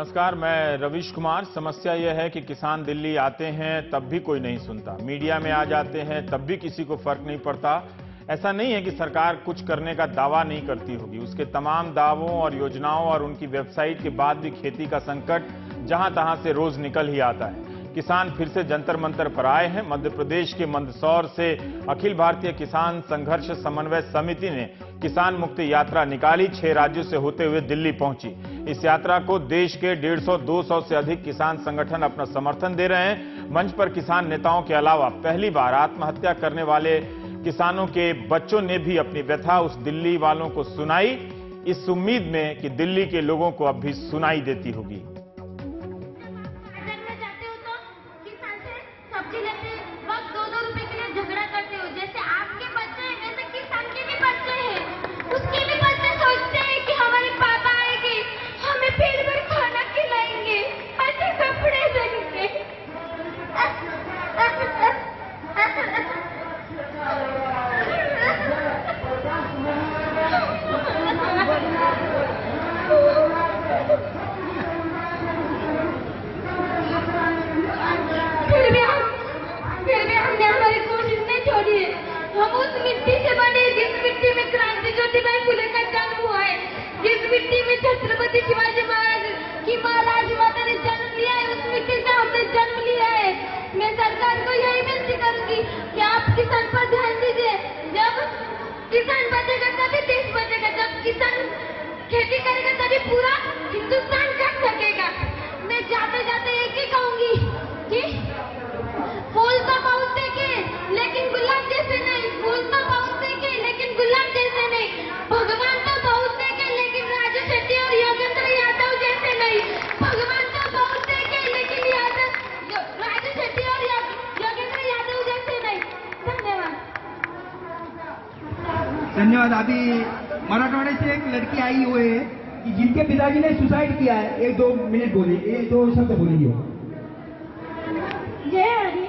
नमस्कार, मैं रवीश कुमार। समस्या यह है कि किसान दिल्ली आते हैं तब भी कोई नहीं सुनता, मीडिया में आ जाते हैं तब भी किसी को फर्क नहीं पड़ता। ऐसा नहीं है कि सरकार कुछ करने का दावा नहीं करती होगी, उसके तमाम दावों और योजनाओं और उनकी वेबसाइट के बाद भी खेती का संकट जहां तहां से रोज निकल ही आता है। किसान फिर से जंतर मंतर पर आए हैं। मध्य प्रदेश के मंदसौर से अखिल भारतीय किसान संघर्ष समन्वय समिति ने किसान मुक्ति यात्रा निकाली। 6 राज्यों से होते हुए दिल्ली पहुंची। इस यात्रा को देश के 150-200 से अधिक किसान संगठन अपना समर्थन दे रहे हैं। मंच पर किसान नेताओं के अलावा पहली बार आत्महत्या करने वाले किसानों के बच्चों ने भी अपनी व्यथा उस दिल्ली वालों को सुनाई, इस उम्मीद में कि दिल्ली के लोगों को अब भी सुनाई देती होगी। हम उस मिट्टी से बने जिस मिट्टी में क्रांति ज्योतिबा फुले का जन्म हुआ है, जिस मिट्टी में छत्रपति शिवाजी महाराज की मां राजमाता ने जन्म लिया है, उस मिट्टी से हमने जन्म लिया है। मैं सरकार को यही विनती करूंगी कि आप किसान पर ध्यान दीजिए। जब किसान बचेगा तभी देश बचेगा, जब किसान खेती करेगा तभी पूरा हिंदुस्तान कर सकेगा। मैं जाते जाते एक ही कहूंगी कि फूल तो बहुत देखे लेकिन गुलाब जैसे नहीं, फूल तो बहुत देखे लेकिन गुलाब जैसे नहीं, भगवान तो बहुत देखे लेकिन राजू शेट्टी और योगेंद्र यादव जैसे नहीं, भगवान तो बहुत देखे लेकिन राजू शेट्टी और योगेंद्र यादव जैसे नहीं। धन्यवाद। धन्यवाद। अभी मराठवाड़े से एक लड़की आई हुई है कि जिनके पिताजी ने सुसाइड किया है। 1-2 मिनट बोलिए, 1-2 शब्द बोलिए। जय हरी।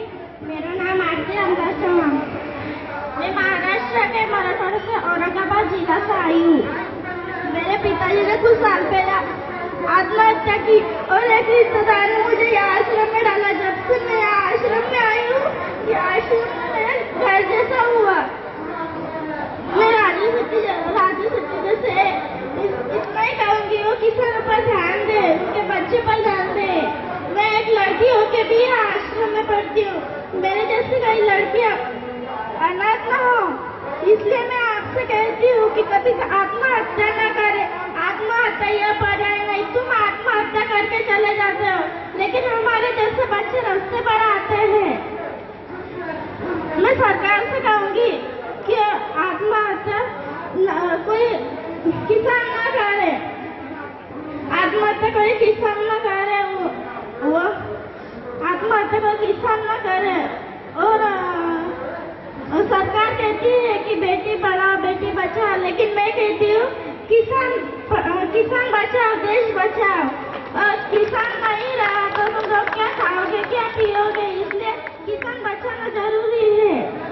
मेरा नाम आरती अंदाज चौहान। मैं महाराष्ट्र के मराठवाड़ा से औरंगाबाद जिला से आई हूँ। मेरे पिताजी ने कुछ साल पहले आत्महत्या की और एक रिश्तेदार ने मुझे यहाँ आश्रम में डाला। जब से मैं यहाँ आश्रम में आई हूँ, ये आश्रम में घर जैसा हुआ। मैं राजू शेट्टी जैसे इतना ही कहूँगी, वो किसानों पर ध्यान दे, उनके बच्चे पर ध्यान दे। मैं एक लड़की होके भी यहाँ आश्रम में पढ़ती हूँ। मेरे जैसी कई लड़कियाँ अनाथ न हो, इसलिए मैं आपसे कहती हूँ कि कभी आत्महत्या न करे। आत्महत्या यह पर्याय नहीं, तुम आत्महत्या करके चले जाते हो लेकिन हमारे जैसे बच्चे रास्ते पर आते हैं। मैं सरकार से कहूँगी कि आत्महत्या कोई किसान न करे, आत्महत्या कोई किसान न करे, वो आत्महत्या को किसान न करे। और सरकार कहती है कि बेटी पढ़ाओ बेटी बचाओ, लेकिन मैं कहती हूँ किसान बचाओ देश बचाओ। और किसान नहीं रहा तो तुम लोग क्या खाओगे क्या पियोगे, इसलिए किसान बचाना जरूरी है।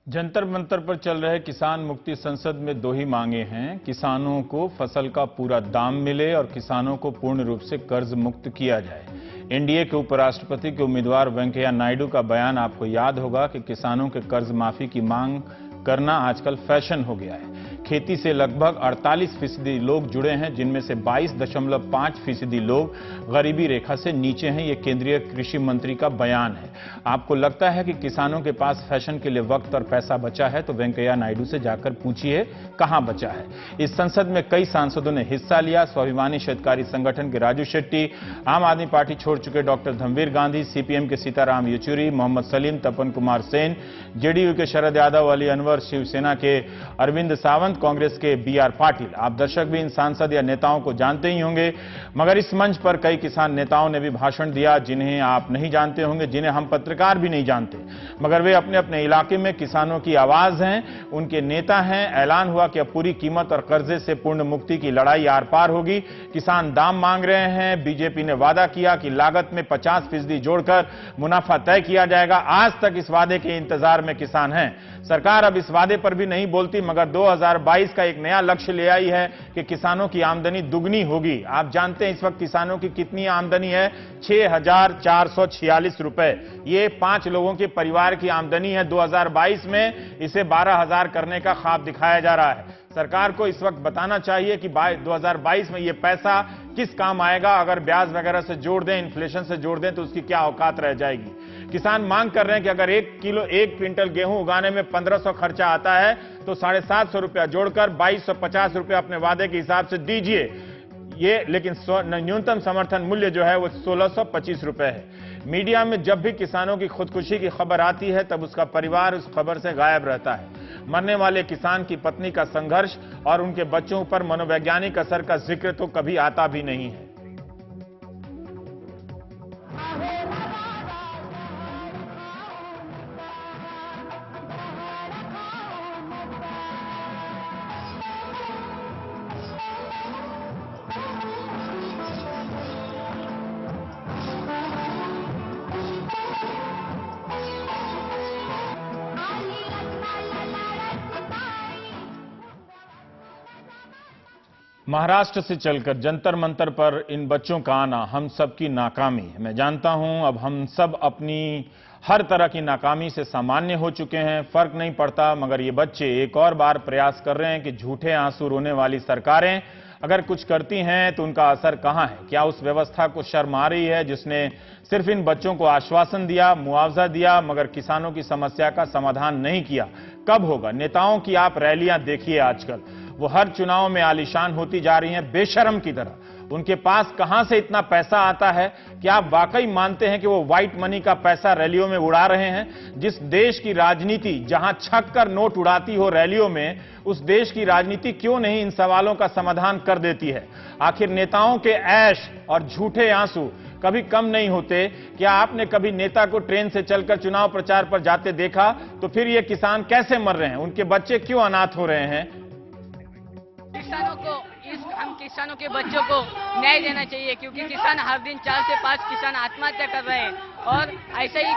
जंतर मंतर पर चल रहे किसान मुक्ति संसद में 2 ही मांगे हैं। किसानों को फसल का पूरा दाम मिले और किसानों को पूर्ण रूप से कर्ज मुक्त किया जाए। एनडीए के उपराष्ट्रपति के उम्मीदवार वेंकैया नायडू का बयान आपको याद होगा कि किसानों के कर्ज माफी की मांग करना आजकल फैशन हो गया है। खेती से लगभग 48% लोग जुड़े हैं, जिनमें से 22.5% लोग गरीबी रेखा से नीचे हैं। यह केंद्रीय कृषि मंत्री का बयान है। आपको लगता है कि किसानों के पास फैशन के लिए वक्त और पैसा बचा है तो वेंकैया नायडू से जाकर पूछिए कहां बचा है। इस संसद में कई सांसदों ने हिस्सा लिया। स्वाभिमानी शेतकारी संगठन के राजू शेट्टी, आम आदमी पार्टी छोड़ चुके डॉक्टर धर्मवीर गांधी, सीपीएम के सीताराम येचुरी, मोहम्मद सलीम, तपन कुमार सेन, जेडीयू के शरद यादव, अली अनवर, शिवसेना के अरविंद सावंत, कांग्रेस के बीआर पाटिल। आप दर्शक भी इन सांसद या नेताओं को जानते ही होंगे, मगर इस मंच पर कई किसान नेताओं ने भी भाषण दिया जिन्हें आप नहीं जानते होंगे, जिन्हें हम पत्रकार भी नहीं जानते, मगर वे अपने अपने इलाके में किसानों की आवाज हैं, उनके नेता हैं। ऐलान हुआ कि अब पूरी कीमत और कर्जे से पूर्ण मुक्ति की लड़ाई आर पार होगी। किसान दाम मांग रहे हैं। बीजेपी ने वादा किया कि लागत में 50% जोड़कर मुनाफा तय किया जाएगा। आज तक इस वादे के इंतजार में किसान हैं। सरकार अब इस वादे पर भी नहीं बोलती, मगर 2022 का एक नया लक्ष्य ले आई है कि किसानों की आमदनी दुगनी होगी। आप जानते हैं इस वक्त किसानों की कितनी आमदनी है? 6,446 रुपए। ये 5 लोगों के परिवार की आमदनी है। 2022 में इसे 12,000 करने का ख्वाब दिखाया जा रहा है। सरकार को इस वक्त बताना चाहिए कि 2022 में ये पैसा किस काम आएगा। अगर ब्याज वगैरह से जोड़ दें, इन्फ्लेशन से जोड़ दें, तो उसकी क्या औकात रह जाएगी। किसान मांग कर रहे हैं कि अगर 1 क्विंटल गेहूं उगाने में 1500 खर्चा आता है तो 750 रुपया जोड़कर 2250 रुपया अपने वादे के हिसाब से दीजिए। ये लेकिन न्यूनतम समर्थन मूल्य जो है वो 1625 रुपए है। मीडिया में जब भी किसानों की खुदकुशी की खबर आती है तब उसका परिवार उस खबर से गायब रहता है। मरने वाले किसान की पत्नी का संघर्ष और उनके बच्चों पर मनोवैज्ञानिक असर का जिक्र तो कभी आता भी नहीं है। महाराष्ट्र से चलकर जंतर मंतर पर इन बच्चों का आना हम सब की नाकामी है। मैं जानता हूं अब हम सब अपनी हर तरह की नाकामी से सामान्य हो चुके हैं, फर्क नहीं पड़ता। मगर ये बच्चे एक और बार प्रयास कर रहे हैं कि झूठे आंसू रोने वाली सरकारें अगर कुछ करती हैं तो उनका असर कहां है? क्या उस व्यवस्था को शर्म आ रही है जिसने सिर्फ इन बच्चों को आश्वासन दिया, मुआवजा दिया, मगर किसानों की समस्या का समाधान नहीं किया? कब होगा? नेताओं की आप रैलियां देखिए आजकल, वो हर चुनाव में आलीशान होती जा रही हैं बेशर्म की तरह। उनके पास कहां से इतना पैसा आता है? क्या आप वाकई मानते हैं कि वो व्हाइट मनी का पैसा रैलियों में उड़ा रहे हैं? जिस देश की राजनीति जहां छक कर नोट उड़ाती हो रैलियों में, उस देश की राजनीति क्यों नहीं इन सवालों का समाधान कर देती है? आखिर नेताओं के ऐश और झूठे आंसू कभी कम नहीं होते? क्या आपने कभी नेता को ट्रेन से चलकर चुनाव प्रचार पर जाते देखा? तो फिर ये किसान कैसे मर रहे हैं? उनके बच्चे क्यों अनाथ हो रहे हैं? हम किसानों के बच्चों को न्याय देना चाहिए, क्योंकि किसान हर दिन 4 से 5 किसान आत्महत्या कर रहे हैं और ऐसा ही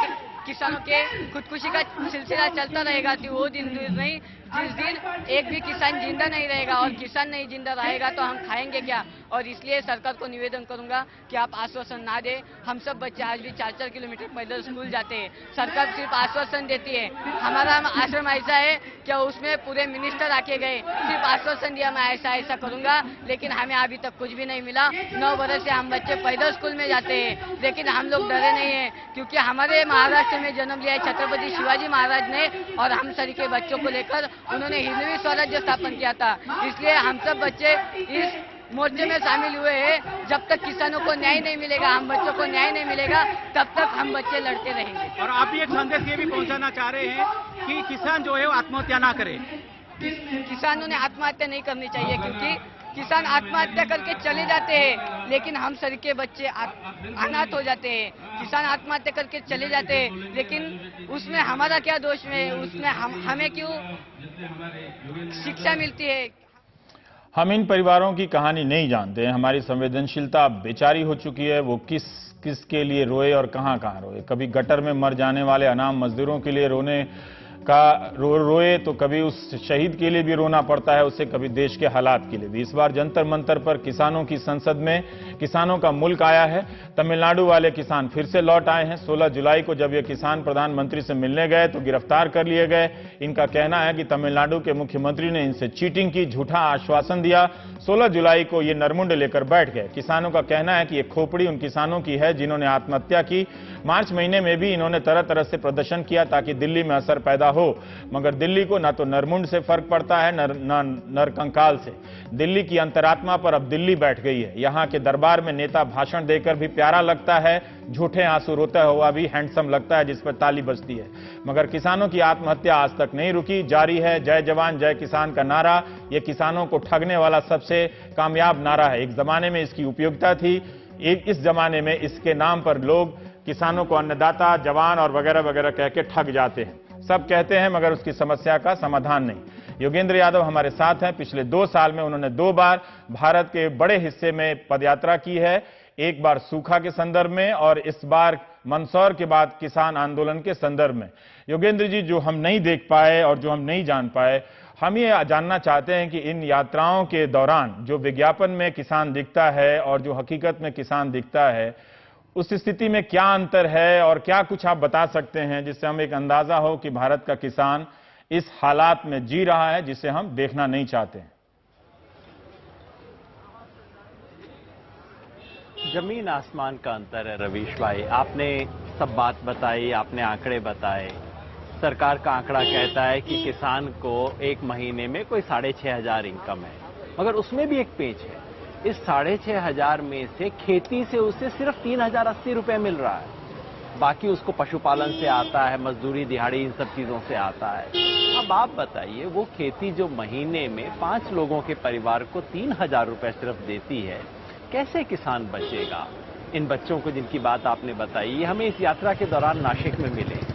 किसानों के खुदकुशी का सिलसिला चलता रहेगा। तो वो दिन दूर नहीं जिस दिन एक भी किसान जिंदा नहीं रहेगा, और किसान नहीं जिंदा रहेगा तो हम खाएंगे क्या? और इसलिए सरकार को निवेदन करूंगा कि आप आश्वासन ना दे। हम सब बच्चे आज भी 4-4 किलोमीटर पैदल स्कूल जाते हैं, सरकार सिर्फ आश्वासन देती है। हमारा आश्रम ऐसा है क्या उसमें पूरे मिनिस्टर आके गए, सिर्फ आश्वासन दिया मैं ऐसा ऐसा करूंगा, लेकिन हमें अभी तक कुछ भी नहीं मिला। 9 बरस से हम बच्चे पैदल स्कूल में जाते हैं, लेकिन हम लोग डरे नहीं है, क्योंकि हमारे महाराष्ट्र में जन्म लिया है छत्रपति शिवाजी महाराज ने, और हम सभी के बच्चों को लेकर उन्होंने हिंदवी स्वराज्य स्थापन किया था। इसलिए हम सब बच्चे इस मोर्चे में शामिल हुए हैं। जब तक किसानों को न्याय नहीं मिलेगा, हम बच्चों को न्याय नहीं मिलेगा, तब तक हम बच्चे लड़ते रहेंगे। और आप भी एक संदेश ये भी पहुंचाना चाह रहे हैं कि किसान जो है वो आत्महत्या ना करे। किसानों ने आत्महत्या नहीं करनी चाहिए, क्योंकि किसान आत्महत्या करके चले जाते हैं, लेकिन हम सभी के बच्चे अनाथ हो जाते हैं। किसान आत्महत्या करके चले जाते हैं, लेकिन उसमें हमारा क्या दोष है? उसमें हमें क्यों शिक्षा मिलती है? हम इन परिवारों की कहानी नहीं जानते हैं। हमारी संवेदनशीलता बेचारी हो चुकी है। वो किस के लिए रोए और कहां रोए। कभी गटर में मर जाने वाले अनाम मजदूरों के लिए रोने का रोए तो कभी उस शहीद के लिए भी रोना पड़ता है, उससे कभी देश के हालात के लिए भी। इस बार जंतर मंतर पर किसानों की संसद में किसानों का मुल्क आया है। तमिलनाडु वाले किसान फिर से लौट आए हैं। 16 जुलाई को जब ये किसान प्रधानमंत्री से मिलने गए तो गिरफ्तार कर लिए गए। इनका कहना है कि तमिलनाडु के मुख्यमंत्री ने इनसे चीटिंग की, झूठा आश्वासन दिया। 16 जुलाई को ये नरमुंड लेकर बैठ गए। किसानों का कहना है कि ये खोपड़ी उन किसानों की है जिन्होंने आत्महत्या की। मार्च महीने में भी इन्होंने तरह तरह से प्रदर्शन किया ताकि दिल्ली में असर पैदा हो, मगर दिल्ली को ना तो नरमुंड से फर्क पड़ता है न नरकंकाल से। दिल्ली की अंतरात्मा पर अब दिल्ली बैठ गई है। यहां के दरबार में नेता भाषण देकर भी प्यारा लगता है, झूठे आंसू रोता हुआ भी हैंडसम लगता है, जिस पर ताली बजती है। मगर किसानों की आत्महत्या आज तक नहीं रुकी, जारी है। जय जवान जय किसान का नारा यह किसानों को ठगने वाला सबसे कामयाब नारा है। एक जमाने में इसकी उपयोगिता थी, इस जमाने में इसके नाम पर लोग किसानों को अन्नदाता, जवान और वगैरह वगैरह कह के ठग जाते हैं। सब कहते हैं मगर उसकी समस्या का समाधान नहीं। योगेंद्र यादव हमारे साथ हैं। पिछले 2 साल में उन्होंने 2 बार भारत के बड़े हिस्से में पदयात्रा की है, एक बार सूखा के संदर्भ में और इस बार मंदसौर के बाद किसान आंदोलन के संदर्भ में। योगेंद्र जी, जो हम नहीं देख पाए और जो हम नहीं जान पाए, हम ये जानना चाहते हैं कि इन यात्राओं के दौरान जो विज्ञापन में किसान दिखता है और जो हकीकत में किसान दिखता है, उस स्थिति में क्या अंतर है और क्या कुछ आप बता सकते हैं जिससे हम एक अंदाजा हो कि भारत का किसान इस हालात में जी रहा है जिसे हम देखना नहीं चाहते हैं। जमीन आसमान का अंतर है रवीश भाई। आपने सब बात बताई, आपने आंकड़े बताए। सरकार का आंकड़ा कहता है कि किसान को एक महीने में कोई 6,500 इनकम है, मगर उसमें भी एक पेच है। इस 6,500 में से खेती से उसे सिर्फ 3,080 रुपए मिल रहा है, बाकी उसको पशुपालन से आता है, मजदूरी दिहाड़ी इन सब चीजों से आता है। अब आप बताइए, वो खेती जो महीने में 5 लोगों के परिवार को 3,000 रुपए सिर्फ देती है, कैसे किसान बचेगा? इन बच्चों को जिनकी बात आपने बताई, ये हमें इस यात्रा के दौरान नासिक में मिले।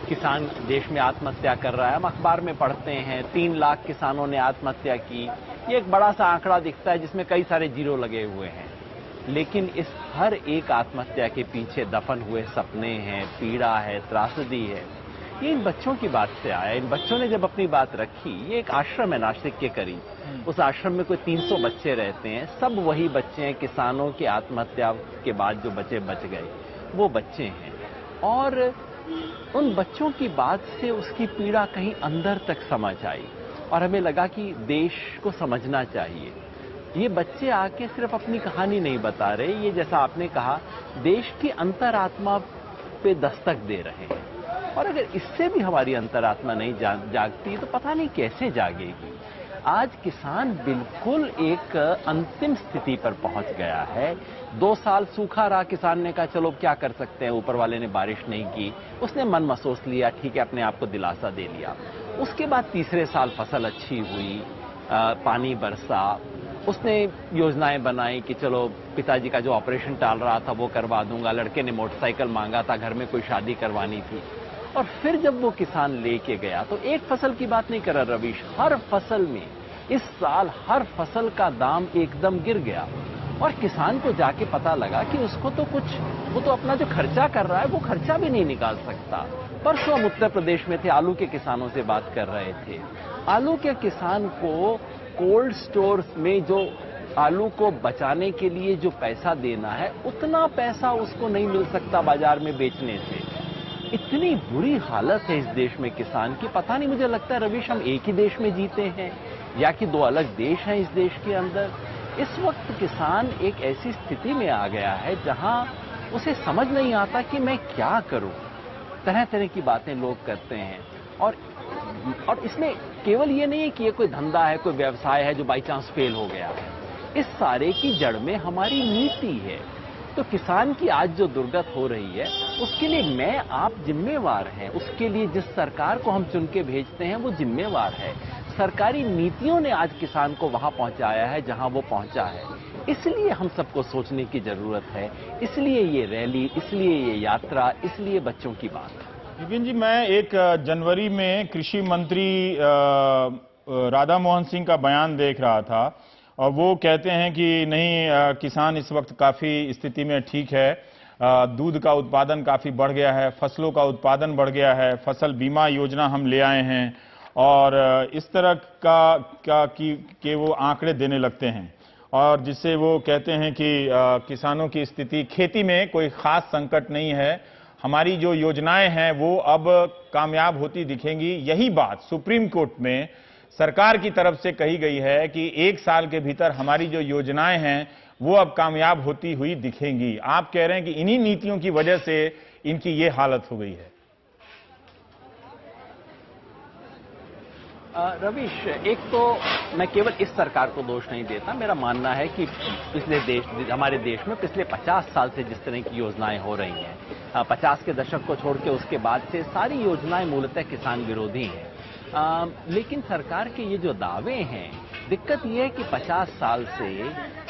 किसान देश में आत्महत्या कर रहा है, हम अखबार में पढ़ते हैं 3 लाख किसानों ने आत्महत्या की। ये एक बड़ा सा आंकड़ा दिखता है जिसमें कई सारे जीरो लगे हुए हैं, लेकिन इस हर एक आत्महत्या के पीछे दफन हुए सपने हैं, पीड़ा है, त्रासदी है। ये इन बच्चों की बात से आया। इन बच्चों ने जब अपनी बात रखी, ये एक आश्रम है नासिक के करीब, उस आश्रम में कोई 300 बच्चे रहते हैं, सब वही बच्चे हैं किसानों की आत्महत्या के बाद जो बच्चे बच गए, वो बच्चे हैं। और उन बच्चों की बात से उसकी पीड़ा कहीं अंदर तक समझ आई और हमें लगा कि देश को समझना चाहिए। ये बच्चे आके सिर्फ अपनी कहानी नहीं बता रहे, ये जैसा आपने कहा देश की अंतरात्मा पे दस्तक दे रहे हैं। और अगर इससे भी हमारी अंतरात्मा नहीं जागती तो पता नहीं कैसे जागेगी। आज किसान बिल्कुल एक अंतिम स्थिति पर पहुंच गया है। 2 साल सूखा रहा, किसान ने कहा चलो क्या कर सकते हैं, ऊपर वाले ने बारिश नहीं की, उसने मन महसूस लिया, ठीक है, अपने आप को दिलासा दे लिया। उसके बाद तीसरे साल फसल अच्छी हुई, पानी बरसा, उसने योजनाएं बनाई कि चलो पिताजी का जो ऑपरेशन टाल रहा था वो करवा दूंगा, लड़के ने मोटरसाइकिल मांगा था, घर में कोई शादी करवानी थी। और फिर जब वो किसान लेके गया तो एक फसल की बात नहीं कर रहा रवीश, हर फसल में इस साल हर फसल का दाम एकदम गिर गया। और किसान को जाके पता लगा कि उसको तो कुछ, वो तो अपना जो खर्चा कर रहा है वो खर्चा भी नहीं निकाल सकता। परसों हम उत्तर प्रदेश में थे, आलू के किसानों से बात कर रहे थे। आलू के किसान को कोल्ड स्टोर्स में जो आलू को बचाने के लिए जो पैसा देना है, उतना पैसा उसको नहीं मिल सकता बाजार में बेचने से। इतनी बुरी हालत है इस देश में किसान की। पता नहीं, मुझे लगता है रवीश हम एक ही देश में जीते हैं या कि 2 अलग देश हैं इस देश के अंदर। इस वक्त किसान एक ऐसी स्थिति में आ गया है जहां उसे समझ नहीं आता कि मैं क्या करूं। तरह तरह की बातें लोग करते हैं और इसमें केवल ये नहीं है कि ये कोई धंधा है, कोई व्यवसाय है जो बाई चांस फेल हो गया है। इस सारे की जड़ में हमारी नीति है। तो किसान की आज जो दुर्गत हो रही है उसके लिए मैं आप जिम्मेवार हैं। उसके लिए जिस सरकार को हम चुन के भेजते हैं वो जिम्मेवार है। सरकारी नीतियों ने आज किसान को वहां पहुंचाया है जहां वो पहुंचा है। इसलिए हम सबको सोचने की जरूरत है, इसलिए ये रैली, इसलिए ये यात्रा, इसलिए बच्चों की बात है। विपिन जी, मैं 1 जनवरी में कृषि मंत्री राधा मोहन सिंह का बयान देख रहा था और वो कहते हैं कि नहीं, किसान इस वक्त काफी स्थिति में ठीक है, दूध का उत्पादन काफी बढ़ गया है, फसलों का उत्पादन बढ़ गया है, फसल बीमा योजना हम ले आए हैं और इस तरह के वो आंकड़े देने लगते हैं और जिससे वो कहते हैं कि किसानों की स्थिति, खेती में कोई खास संकट नहीं है, हमारी जो योजनाएं हैं वो अब कामयाब होती दिखेंगी। यही बात सुप्रीम कोर्ट में सरकार की तरफ से कही गई है कि 1 साल के भीतर हमारी जो योजनाएं हैं वो अब कामयाब होती हुई दिखेंगी। आप कह रहे हैं कि इन्हीं नीतियों की वजह से इनकी ये हालत हो गई है। रवीश, एक तो मैं केवल इस सरकार को दोष नहीं देता। मेरा मानना है कि हमारे देश में पिछले 50 साल से जिस तरह की योजनाएं हो रही हैं, 50 के दशक को छोड़ के उसके बाद से सारी योजनाएं मूलतः किसान विरोधी हैं। लेकिन सरकार के ये जो दावे हैं, दिक्कत ये है कि 50 साल से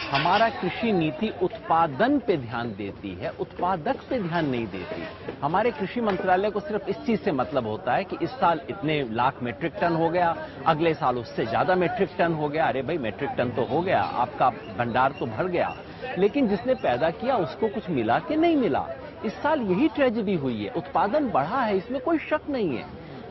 हमारा कृषि नीति उत्पादन पे ध्यान देती है, उत्पादक पे ध्यान नहीं देती। हमारे कृषि मंत्रालय को सिर्फ इस चीज से मतलब होता है कि इस साल इतने लाख मीट्रिक टन हो गया, अगले साल उससे ज्यादा मीट्रिक टन हो गया। अरे भाई, मीट्रिक टन तो हो गया, आपका भंडार तो भर गया, लेकिन जिसने पैदा किया उसको कुछ मिला कि नहीं मिला, इस साल यही ट्रेजेडी हुई है। उत्पादन बढ़ा है, इसमें कोई शक नहीं है,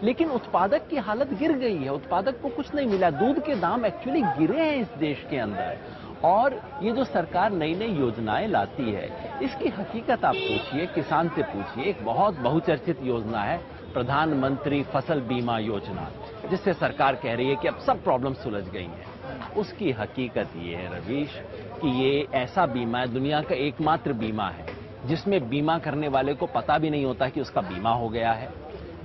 लेकिन उत्पादक की हालत गिर गई है, उत्पादक को कुछ नहीं मिला। दूध के दाम एक्चुअली गिरे हैं इस देश के अंदर। और ये जो सरकार नई नई योजनाएं लाती है, इसकी हकीकत आप पूछिए, किसान से पूछिए। एक बहुत बहुचर्चित योजना है प्रधानमंत्री फसल बीमा योजना, जिससे सरकार कह रही है कि अब सब प्रॉब्लम सुलझ गई हैं। उसकी हकीकत ये है रवीश कि ये ऐसा बीमा है, दुनिया का एकमात्र बीमा है जिसमें बीमा करने वाले को पता भी नहीं होता कि उसका बीमा हो गया है।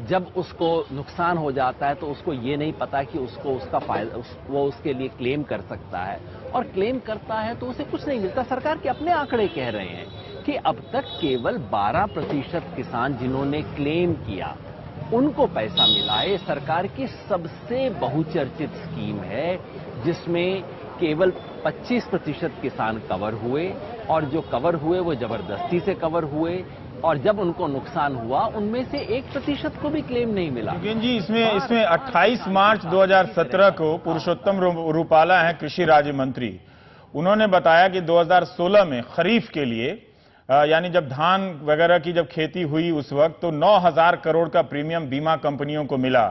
जब उसको नुकसान हो जाता है तो उसको ये नहीं पता कि उसको उसका फायदा वो उसके लिए क्लेम कर सकता है, और क्लेम करता है तो उसे कुछ नहीं मिलता। सरकार के अपने आंकड़े कह रहे हैं कि अब तक केवल 12% किसान जिन्होंने क्लेम किया उनको पैसा मिला है। सरकार की सबसे बहुचर्चित स्कीम है जिसमें केवल 25% किसान कवर हुए, और जो कवर हुए वो जबरदस्ती से कवर हुए, और जब उनको नुकसान हुआ उनमें से 1% को भी क्लेम नहीं मिला। जी, इसमें 28 मार्च 2017 को पुरुषोत्तम रूपाला हैं कृषि राज्य मंत्री, उन्होंने बताया कि 2016 में खरीफ के लिए यानी जब धान वगैरह की जब खेती हुई उस वक्त तो 9,000 करोड़ का प्रीमियम बीमा कंपनियों को मिला,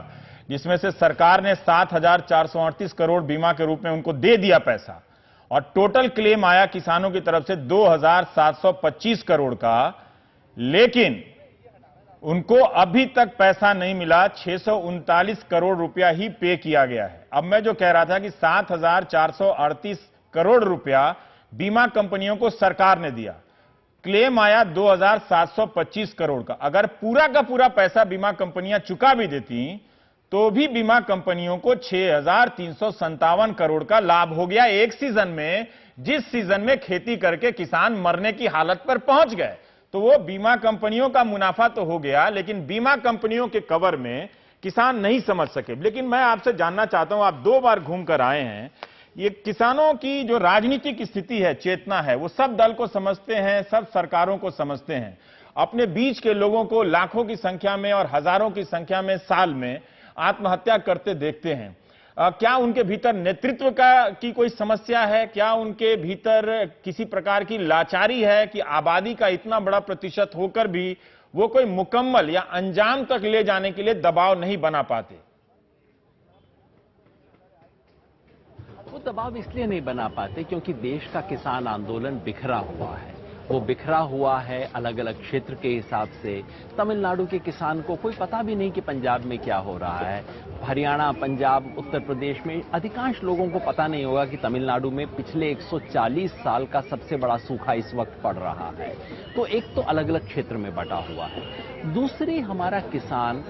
जिसमें से सरकार ने 7,438 करोड़ बीमा के रूप में उनको दे दिया पैसा, और टोटल क्लेम आया किसानों की तरफ से 2,725 करोड़ का। लेकिन उनको अभी तक पैसा नहीं मिला, 639 करोड़ रुपया ही पे किया गया है। अब मैं जो कह रहा था कि 7,438 करोड़ रुपया बीमा कंपनियों को सरकार ने दिया, क्लेम आया 2,725 करोड़ का। अगर पूरा का पूरा पैसा बीमा कंपनियां चुका भी देती तो भी बीमा कंपनियों को 6,357 करोड़ का लाभ हो गया एक सीजन में, जिस सीजन में खेती करके किसान मरने की हालत पर पहुंच गए। तो वो बीमा कंपनियों का मुनाफा तो हो गया, लेकिन बीमा कंपनियों के कवर में किसान नहीं समझ सके। लेकिन मैं आपसे जानना चाहता हूं, आप 2 बार घूमकर आए हैं, ये किसानों की जो राजनीतिक स्थिति है, चेतना है, वो सब दल को समझते हैं, सब सरकारों को समझते हैं। अपने बीच के लोगों को लाखों की संख्या में और हजारों की संख्या में साल में आत्महत्या करते देखते हैं। क्या उनके भीतर नेतृत्व की कोई समस्या है? क्या उनके भीतर किसी प्रकार की लाचारी है कि आबादी का इतना बड़ा प्रतिशत होकर भी वो कोई मुकम्मल या अंजाम तक ले जाने के लिए दबाव नहीं बना पाते? वो दबाव इसलिए नहीं बना पाते क्योंकि देश का किसान आंदोलन बिखरा हुआ है। वो बिखरा हुआ है अलग अलग क्षेत्र के हिसाब से। तमिलनाडु के किसान को कोई पता भी नहीं कि पंजाब में क्या हो रहा है। हरियाणा, पंजाब, उत्तर प्रदेश में अधिकांश लोगों को पता नहीं होगा कि तमिलनाडु में पिछले 140 साल का सबसे बड़ा सूखा इस वक्त पड़ रहा है। तो एक तो अलग अलग क्षेत्र में बटा हुआ है। दूसरी, हमारा किसान,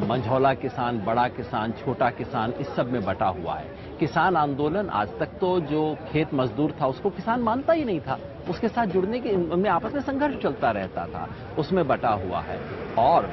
मंझौला किसान, बड़ा किसान, छोटा किसान, इस सब में बटा हुआ है। किसान आंदोलन आज तक तो जो खेत मजदूर था उसको किसान मानता ही नहीं था, उसके साथ जुड़ने के उनमें आपस में संघर्ष चलता रहता था, उसमें बटा हुआ है। और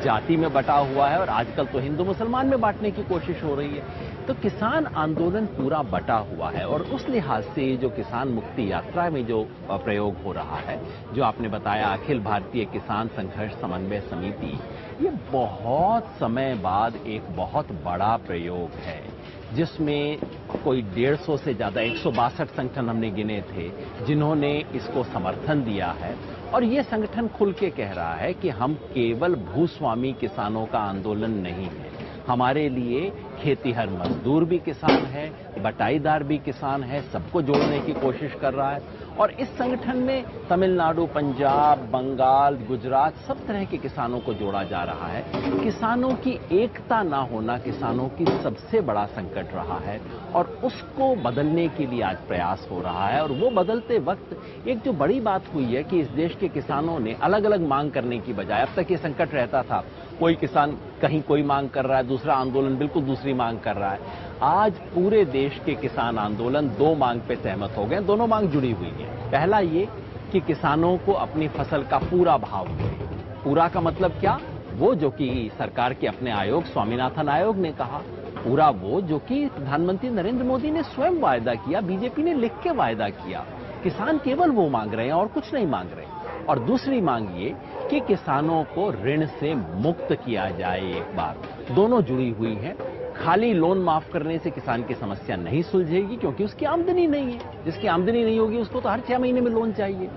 जाति में बटा हुआ है, और आजकल तो हिंदू मुसलमान में बांटने की कोशिश हो रही है। तो किसान आंदोलन पूरा बटा हुआ है। और उस लिहाज से जो किसान मुक्ति यात्रा में जो प्रयोग हो रहा है, जो आपने बताया अखिल भारतीय किसान संघर्ष समन्वय समिति, ये बहुत समय बाद एक बहुत बड़ा प्रयोग है जिसमें कोई 150 से ज्यादा 162 संगठन हमने गिने थे जिन्होंने इसको समर्थन दिया है। और ये संगठन खुल के कह रहा है कि हम केवल भूस्वामी किसानों का आंदोलन नहीं है, हमारे लिए खेतीहर मजदूर भी किसान है, बटाईदार भी किसान है, सबको जोड़ने की कोशिश कर रहा है। और इस संगठन में तमिलनाडु, पंजाब, बंगाल, गुजरात, सब तरह के किसानों को जोड़ा जा रहा है। किसानों की एकता ना होना किसानों की सबसे बड़ा संकट रहा है, और उसको बदलने के लिए आज प्रयास हो रहा है। और वो बदलते वक्त एक जो बड़ी बात हुई है कि इस देश के किसानों ने अलग अलग मांग करने की बजाय, अब तक ये संकट रहता था, कोई किसान कहीं कोई मांग कर रहा है, दूसरा आंदोलन बिल्कुल दूसरी मांग कर रहा है। आज पूरे देश के किसान आंदोलन 2 मांग पे सहमत हो गए, दोनों मांग जुड़ी हुई है। पहला ये कि किसानों को अपनी फसल का पूरा भाव मिले। पूरा का मतलब क्या? वो जो कि सरकार के अपने आयोग, स्वामीनाथन आयोग ने कहा, पूरा वो जो कि प्रधानमंत्री नरेंद्र मोदी ने स्वयं वायदा किया, बीजेपी ने लिख के वायदा किया। किसान केवल वो मांग रहे हैं और कुछ नहीं मांग रहे। और दूसरी मांग ये कि किसानों को ऋण से मुक्त किया जाए। एक बार दोनों जुड़ी हुई है। खाली लोन माफ करने से किसान की समस्या नहीं सुलझेगी क्योंकि उसकी आमदनी नहीं है। जिसकी आमदनी नहीं होगी उसको तो हर 6 महीने में लोन चाहिए।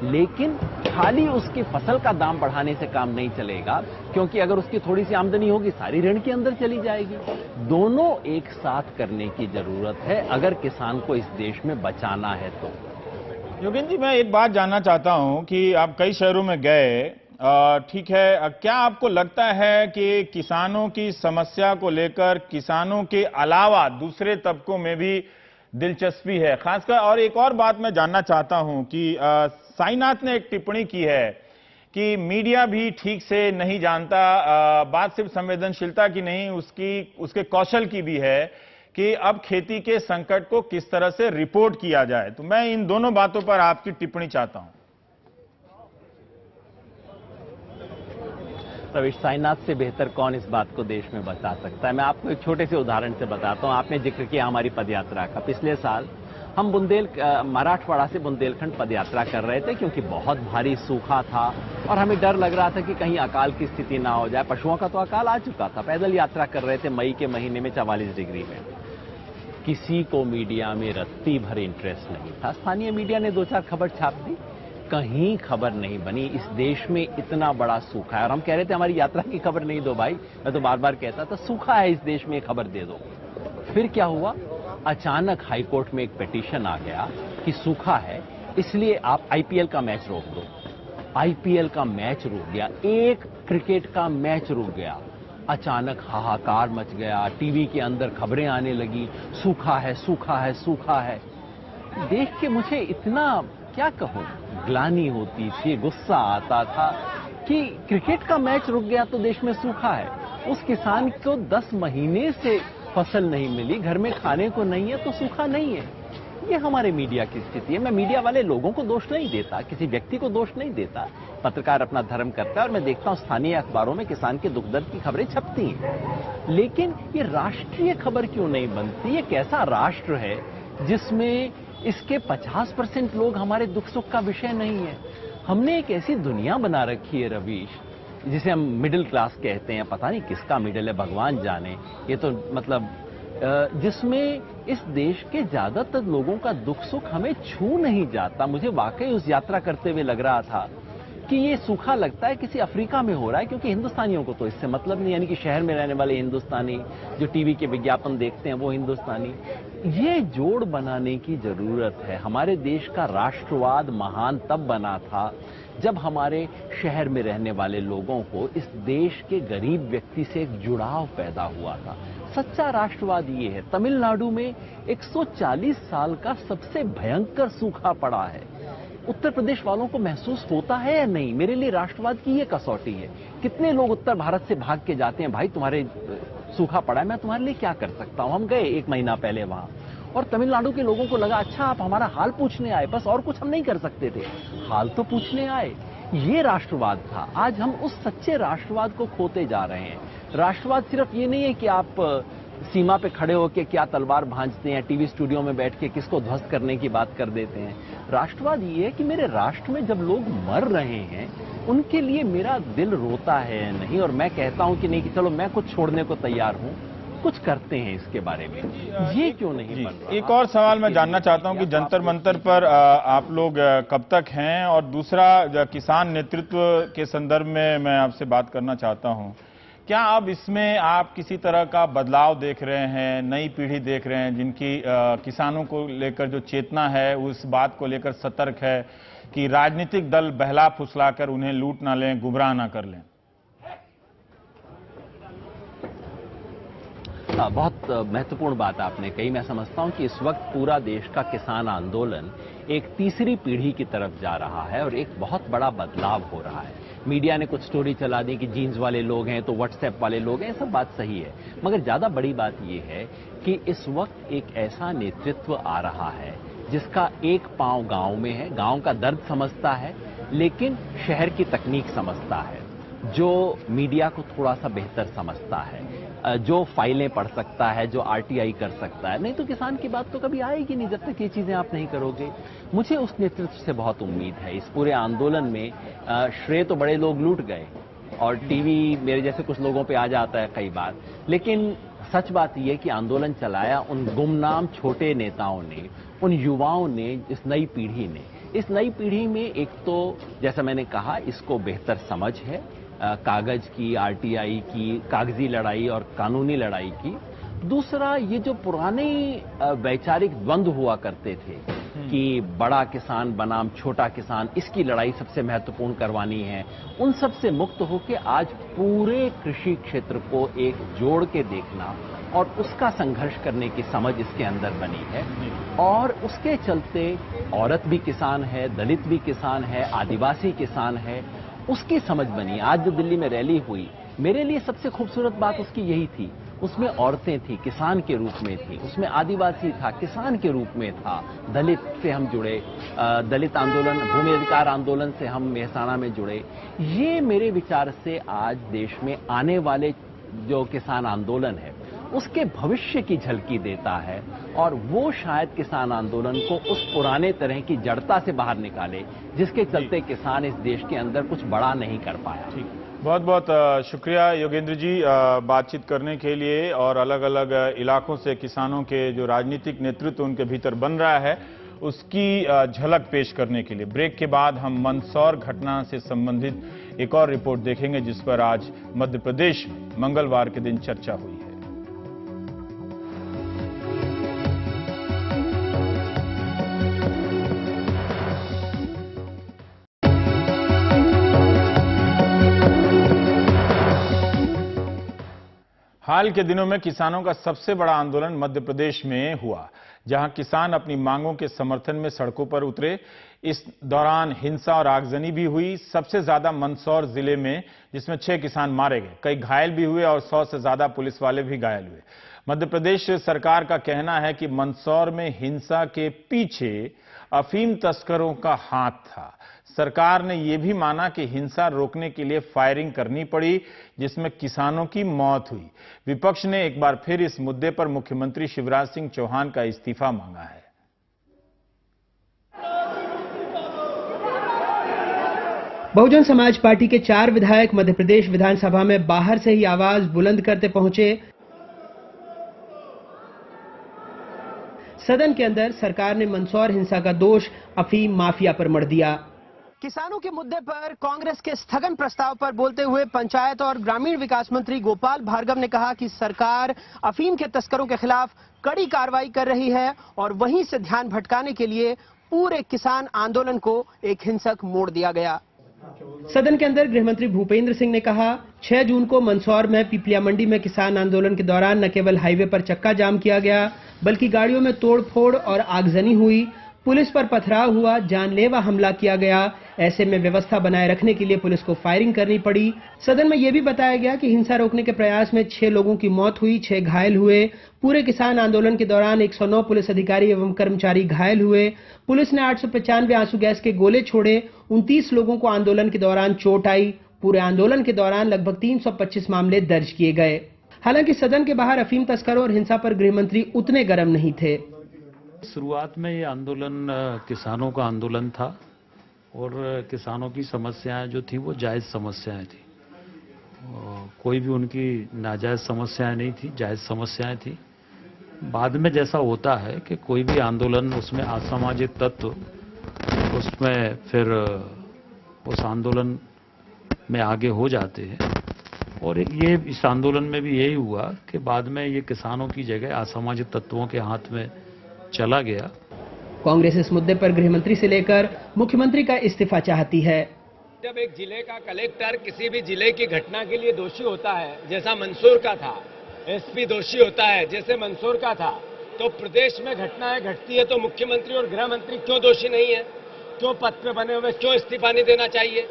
लेकिन खाली उसकी फसल का दाम बढ़ाने से काम नहीं चलेगा, क्योंकि अगर उसकी थोड़ी सी आमदनी होगी सारी ऋण के अंदर चली जाएगी। दोनों एक साथ करने की जरूरत है अगर किसान को इस देश में बचाना है तो। योगेंद्र जी, मैं एक बात जानना चाहता हूं कि आप कई शहरों में गए, ठीक है, क्या आपको लगता है कि किसानों की समस्या को लेकर किसानों के अलावा दूसरे तबकों में भी दिलचस्पी है खासकर? और एक और बात मैं जानना चाहता हूं कि साईनाथ ने एक टिप्पणी की है कि मीडिया भी ठीक से नहीं जानता, बात सिर्फ संवेदनशीलता की नहीं, उसके कौशल की भी है कि अब खेती के संकट को किस तरह से रिपोर्ट किया जाए। तो मैं इन दोनों बातों पर आपकी टिप्पणी चाहता हूं। रवीश, साईनाथ से बेहतर कौन इस बात को देश में बता सकता है। मैं आपको एक छोटे से उदाहरण से बताता हूं। आपने जिक्र किया हमारी पदयात्रा का। पिछले साल हम मराठवाड़ा से बुंदेलखंड पदयात्रा कर रहे थे, क्योंकि बहुत भारी सूखा था और हमें डर लग रहा था कि कहीं अकाल की स्थिति ना हो जाए। पशुओं का तो अकाल आ चुका था। पैदल यात्रा कर रहे थे मई के महीने में 44 डिग्री में। किसी को मीडिया में रत्ती भर इंटरेस्ट नहीं था। स्थानीय मीडिया ने 2-4 खबर छाप दी, कहीं खबर नहीं बनी। इस देश में इतना बड़ा सूखा है और हम कह रहे थे हमारी यात्रा की खबर नहीं दो भाई। मैं तो बार बार कहता था सूखा है इस देश में, खबर दे दो। फिर क्या हुआ, अचानक हाईकोर्ट में एक पिटीशन आ गया कि सूखा है इसलिए आप आईपीएल का मैच रोक दो। आईपीएल का मैच रुक गया, एक क्रिकेट का मैच रुक गया। अचानक हाहाकार मच गया, टीवी के अंदर खबरें आने लगी, सूखा है सूखा है सूखा है। देख के मुझे इतना क्या कहूं, ग्लानि होती थी, गुस्सा आता था कि क्रिकेट का मैच रुक गया तो देश में सूखा है। उस किसान को 10 महीने से फसल नहीं मिली, घर में खाने को नहीं है, तो सूखा नहीं है। ये हमारे मीडिया की स्थिति है। मैं मीडिया वाले लोगों को दोष नहीं देता, किसी व्यक्ति को दोष नहीं देता। पत्रकार अपना धर्म करता है और मैं देखता हूं स्थानीय अखबारों में किसान के दुख दर्द की खबरें छपती हैं, लेकिन ये राष्ट्रीय खबर क्यों नहीं बनती? ये कैसा राष्ट्र है जिसमें इसके 50% लोग हमारे दुख सुख का विषय नहीं है? हमने एक ऐसी दुनिया बना रखी है रवीश, जिसे हम मिडिल क्लास कहते हैं। पता नहीं किसका मिडिल है, भगवान जाने। ये तो मतलब जिसमें इस देश के ज्यादातर लोगों का दुख सुख हमें छू नहीं जाता। मुझे वाकई उस यात्रा करते हुए लग रहा था कि ये सूखा लगता है किसी अफ्रीका में हो रहा है, क्योंकि हिंदुस्तानियों को तो इससे मतलब नहीं, यानी कि शहर में रहने वाले हिंदुस्तानी, जो टीवी के विज्ञापन देखते हैं वो हिंदुस्तानी। ये जोड़ बनाने की जरूरत है। हमारे देश का राष्ट्रवाद महान तब बना था जब हमारे शहर में रहने वाले लोगों को इस देश के गरीब व्यक्ति से एक जुड़ाव पैदा हुआ था। सच्चा राष्ट्रवाद ये है। तमिलनाडु में 140 साल का सबसे भयंकर सूखा पड़ा है। उत्तर प्रदेश वालों को महसूस होता है या नहीं? मेरे लिए राष्ट्रवाद की ये कसौटी है। कितने लोग उत्तर भारत से भाग के जाते हैं, भाई तुम्हारे सूखा पड़ा है, मैं तुम्हारे लिए क्या कर सकता हूं। हम गए 1 महीना पहले वहां, और तमिलनाडु के लोगों को लगा अच्छा आप हमारा हाल पूछने आए, बस और कुछ हम नहीं कर सकते थे, हाल तो पूछने आए। ये राष्ट्रवाद था। आज हम उस सच्चे राष्ट्रवाद को खोते जा रहे हैं। राष्ट्रवाद सिर्फ ये नहीं है कि आप सीमा पे खड़े होकर क्या तलवार भांजते हैं, टीवी स्टूडियो में बैठ के किसको ध्वस्त करने की बात कर देते हैं। राष्ट्रवाद ये है कि मेरे राष्ट्र में जब लोग मर रहे हैं उनके लिए मेरा दिल रोता है नहीं, और मैं कहता हूं कि नहीं कि चलो मैं कुछ छोड़ने को तैयार हूं, कुछ करते हैं इसके बारे में। ये क्यों नहीं बन रहा? एक और सवाल मैं जानना चाहता हूं कि जंतर मंतर पर आप लोग कब तक हैं, और दूसरा किसान नेतृत्व के संदर्भ में मैं आपसे बात करना चाहता हूं। क्या अब इसमें आप किसी तरह का बदलाव देख रहे हैं, नई पीढ़ी देख रहे हैं जिनकी किसानों को लेकर जो चेतना है उस बात को लेकर सतर्क है कि राजनीतिक दल बहला फुसलाकर उन्हें लूट ना लें, गुमराह ना कर लें? बहुत महत्वपूर्ण बात आपने कही। मैं समझता हूं कि इस वक्त पूरा देश का किसान आंदोलन एक तीसरी पीढ़ी की तरफ जा रहा है और एक बहुत बड़ा बदलाव हो रहा है। मीडिया ने कुछ स्टोरी चला दी कि जीन्स वाले लोग हैं तो व्हाट्सएप वाले लोग हैं, सब बात सही है, मगर ज्यादा बड़ी बात यह है कि इस वक्त एक ऐसा नेतृत्व आ रहा है जिसका एक पांव गांव में है, गांव का दर्द समझता है, लेकिन शहर की तकनीक समझता है, जो मीडिया को थोड़ा सा बेहतर समझता है, जो फाइलें पढ़ सकता है, जो आरटीआई कर सकता है। नहीं तो किसान की बात तो कभी आएगी नहीं जब तक ये चीजें आप नहीं करोगे। मुझे उस नेतृत्व से बहुत उम्मीद है। इस पूरे आंदोलन में श्रेय तो बड़े लोग लूट गए और टीवी मेरे जैसे कुछ लोगों पे आ जाता है कई बार, लेकिन सच बात यह कि आंदोलन चलाया उन गुमनाम छोटे नेताओं ने, उन युवाओं ने, इस नई पीढ़ी ने। इस नई पीढ़ी में एक तो जैसा मैंने कहा, इसको बेहतर समझ है कागज की, आरटीआई की, कागजी लड़ाई और कानूनी लड़ाई की। दूसरा, ये जो पुराने वैचारिक द्वंद्व हुआ करते थे कि बड़ा किसान बनाम छोटा किसान, इसकी लड़ाई सबसे महत्वपूर्ण करवानी है, उन सब से मुक्त होकर आज पूरे कृषि क्षेत्र को एक जोड़ के देखना और उसका संघर्ष करने की समझ इसके अंदर बनी है। और उसके चलते औरत भी किसान है, दलित भी किसान है, आदिवासी किसान है, उसकी समझ बनी। आज जो दिल्ली में रैली हुई, मेरे लिए सबसे खूबसूरत बात उसकी यही थी, उसमें औरतें थी, किसान के रूप में थी, उसमें आदिवासी था, किसान के रूप में था, दलित से हम जुड़े, दलित आंदोलन, भूमि अधिकार आंदोलन से हम मेहसाणा में जुड़े। ये मेरे विचार से आज देश में आने वाले जो किसान आंदोलन है उसके भविष्य की झलकी देता है, और वो शायद किसान आंदोलन को उस पुराने तरह की जड़ता से बाहर निकाले जिसके चलते किसान इस देश के अंदर कुछ बड़ा नहीं कर पाया। बहुत बहुत शुक्रिया योगेंद्र जी बातचीत करने के लिए, और अलग अलग इलाकों से किसानों के जो राजनीतिक नेतृत्व उनके भीतर बन रहा है उसकी झलक पेश करने के लिए। ब्रेक के बाद हम मंदसौर घटना से संबंधित एक और रिपोर्ट देखेंगे जिस पर आज मध्य प्रदेश में मंगलवार के दिन चर्चा हुई है। हाल के दिनों में किसानों का सबसे बड़ा आंदोलन मध्य प्रदेश में हुआ, जहां किसान अपनी मांगों के समर्थन में सड़कों पर उतरे। इस दौरान हिंसा और आगजनी भी हुई, सबसे ज्यादा मंदसौर जिले में, जिसमें 6 किसान मारे गए, कई घायल भी हुए और 100 से ज्यादा पुलिस वाले भी घायल हुए। मध्य प्रदेश सरकार का कहना है कि मंदसौर में हिंसा के पीछे अफीम तस्करों का हाथ था। सरकार ने यह भी माना कि हिंसा रोकने के लिए फायरिंग करनी पड़ी, जिसमें किसानों की मौत हुई। विपक्ष ने एक बार फिर इस मुद्दे पर मुख्यमंत्री शिवराज सिंह चौहान का इस्तीफा मांगा है। बहुजन समाज पार्टी के 4 विधायक मध्य प्रदेश विधानसभा में बाहर से ही आवाज बुलंद करते पहुंचे। सदन के अंदर सरकार ने मंदसौर हिंसा का दोष अफीम माफिया पर मढ़ दिया। किसानों के मुद्दे पर कांग्रेस के स्थगन प्रस्ताव पर बोलते हुए पंचायत और ग्रामीण विकास मंत्री गोपाल भार्गव ने कहा कि सरकार अफीम के तस्करों के खिलाफ कड़ी कार्रवाई कर रही है और वहीं से ध्यान भटकाने के लिए पूरे किसान आंदोलन को एक हिंसक मोड़ दिया गया। सदन के अंदर गृह मंत्री भूपेंद्र सिंह ने कहा, 6 जून को मंदसौर में पिपलिया मंडी में किसान आंदोलन के दौरान न केवल हाईवे पर चक्का जाम किया गया, बल्कि गाड़ियों में तोड़फोड़ और आगजनी हुई, पुलिस पर पथराव हुआ, जानलेवा हमला किया गया। ऐसे में व्यवस्था बनाए रखने के लिए पुलिस को फायरिंग करनी पड़ी। सदन में यह भी बताया गया कि हिंसा रोकने के प्रयास में 6 लोगों की मौत हुई, 6 घायल हुए। पूरे किसान आंदोलन के दौरान 109 पुलिस अधिकारी एवं कर्मचारी घायल हुए। पुलिस ने 895 आंसू गैस के गोले छोड़े। 29 लोगों को आंदोलन के दौरान चोट आई। पूरे आंदोलन के दौरान लगभग 325 मामले दर्ज किए गए। हालांकि सदन के बाहर अफीम तस्करों और हिंसा पर गृह मंत्री उतने गर्म नहीं थे। शुरुआत में ये आंदोलन किसानों का आंदोलन था और किसानों की समस्याएं जो थी वो जायज समस्याएं थी। कोई भी उनकी नाजायज समस्याएं नहीं थी, जायज समस्याएं थी। बाद में जैसा होता है कि कोई भी आंदोलन, उसमें असामाजिक तत्व उसमें फिर उस आंदोलन में आगे हो जाते हैं, और ये इस आंदोलन में भी यही हुआ कि बाद में ये किसानों की जगह असामाजिक तत्वों के हाथ में चला गया। कांग्रेस इस मुद्दे पर गृह मंत्री से लेकर मुख्यमंत्री का इस्तीफा चाहती है। जब एक जिले का कलेक्टर किसी भी जिले की घटना के लिए दोषी होता है, जैसा मंदसौर का था, एसपी दोषी होता है जैसे मंदसौर का था, तो प्रदेश में घटनाएं घटती है तो मुख्यमंत्री और गृह मंत्री क्यों दोषी नहीं है? क्यों पद पे बने हुए, क्यों इस्तीफा नहीं देना चाहिए?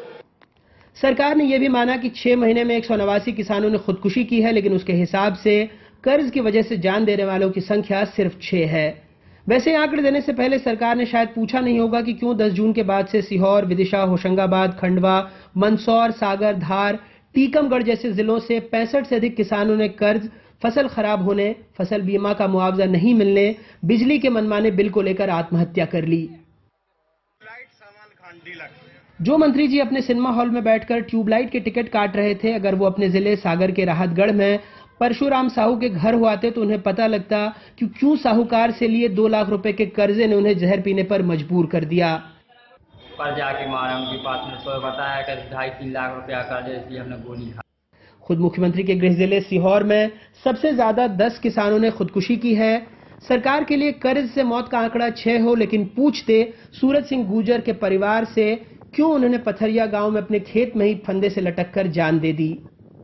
सरकार ने यह भी माना कि 6 महीने में 189 किसानों ने खुदकुशी की है, लेकिन उसके हिसाब से कर्ज की वजह से जान देने वालों की संख्या सिर्फ 6 है। वैसे आंकड़े देने से पहले सरकार ने शायद पूछा नहीं होगा कि क्यों 10 जून के बाद से सीहोर, विदिशा, होशंगाबाद, खंडवा, मंदसौर, सागर, धार, टीकमगढ़ जैसे जिलों से 65 से अधिक किसानों ने कर्ज, फसल खराब होने, फसल बीमा का मुआवजा नहीं मिलने, बिजली के मनमाने बिल को लेकर आत्महत्या कर ली। जो मंत्री जी अपने सिनेमा हॉल में बैठकर ट्यूबलाइट के टिकट काट रहे थे, अगर वो अपने जिले सागर के राहतगढ़ में परशुराम साहू के घर हो आते तो उन्हें पता लगता कि क्यों साहूकार से लिए 2 लाख रुपए के कर्जे ने उन्हें जहर पीने पर मजबूर कर दिया। कर्ज आके मारा, उनके पास में सो बताया कि 2.5-3 लाख रुपया कर्ज, इसलिए हमने गोली खा। खुद मुख्यमंत्री के गृह जिले सीहोर में सबसे ज्यादा 10 किसानों ने खुदकुशी की है। सरकार के लिए कर्ज से मौत का आंकड़ा 6 हो, लेकिन पूछते सूरज सिंह गुर्जर के परिवार से क्यों उन्होंने पथरिया गांव में अपने खेत में ही फंदे से लटककर जान दे दी।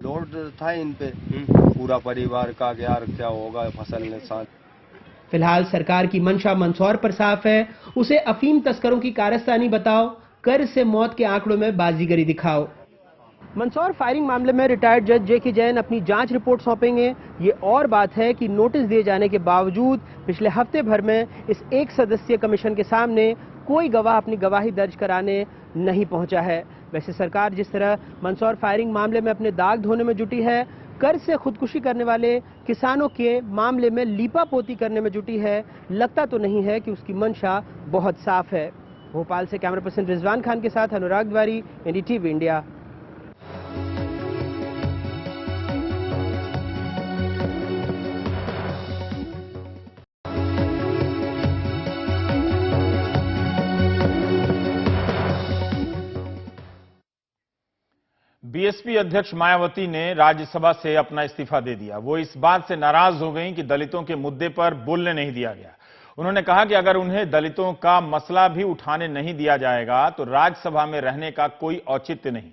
लोड था इन पे पूरा परिवार का, यार क्या होगा फसल के साथ। फिलहाल सरकार की मंशा मंदसौर पर साफ है, उसे अफीम तस्करों की कारस्तानी बताओ, कर्ज से मौत के आंकड़ों में बाजीगरी दिखाओ। मंदसौर फायरिंग मामले में रिटायर्ड जज जेके जैन अपनी जांच रिपोर्ट सौंपेंगे। ये और बात है कि नोटिस दिए जाने के बावजूद पिछले हफ्ते भर में इस 1 सदस्यीय कमीशन के सामने कोई गवाह अपनी गवाही दर्ज कराने नहीं पहुंचा है। वैसे सरकार जिस तरह मंदसौर फायरिंग मामले में अपने दाग धोने में जुटी है, कर्ज से खुदकुशी करने वाले किसानों के मामले में लीपापोती करने में जुटी है, लगता तो नहीं है कि उसकी मंशा बहुत साफ है। भोपाल से कैमरा पर्सन रिजवान खान के साथ अनुराग द्वारी, एनडीटीवी इंडिया। बीएसपी अध्यक्ष मायावती ने राज्यसभा से अपना इस्तीफा दे दिया। वो इस बात से नाराज हो गईं कि दलितों के मुद्दे पर बोलने नहीं दिया गया। उन्होंने कहा कि अगर उन्हें दलितों का मसला भी उठाने नहीं दिया जाएगा तो राज्यसभा में रहने का कोई औचित्य नहीं।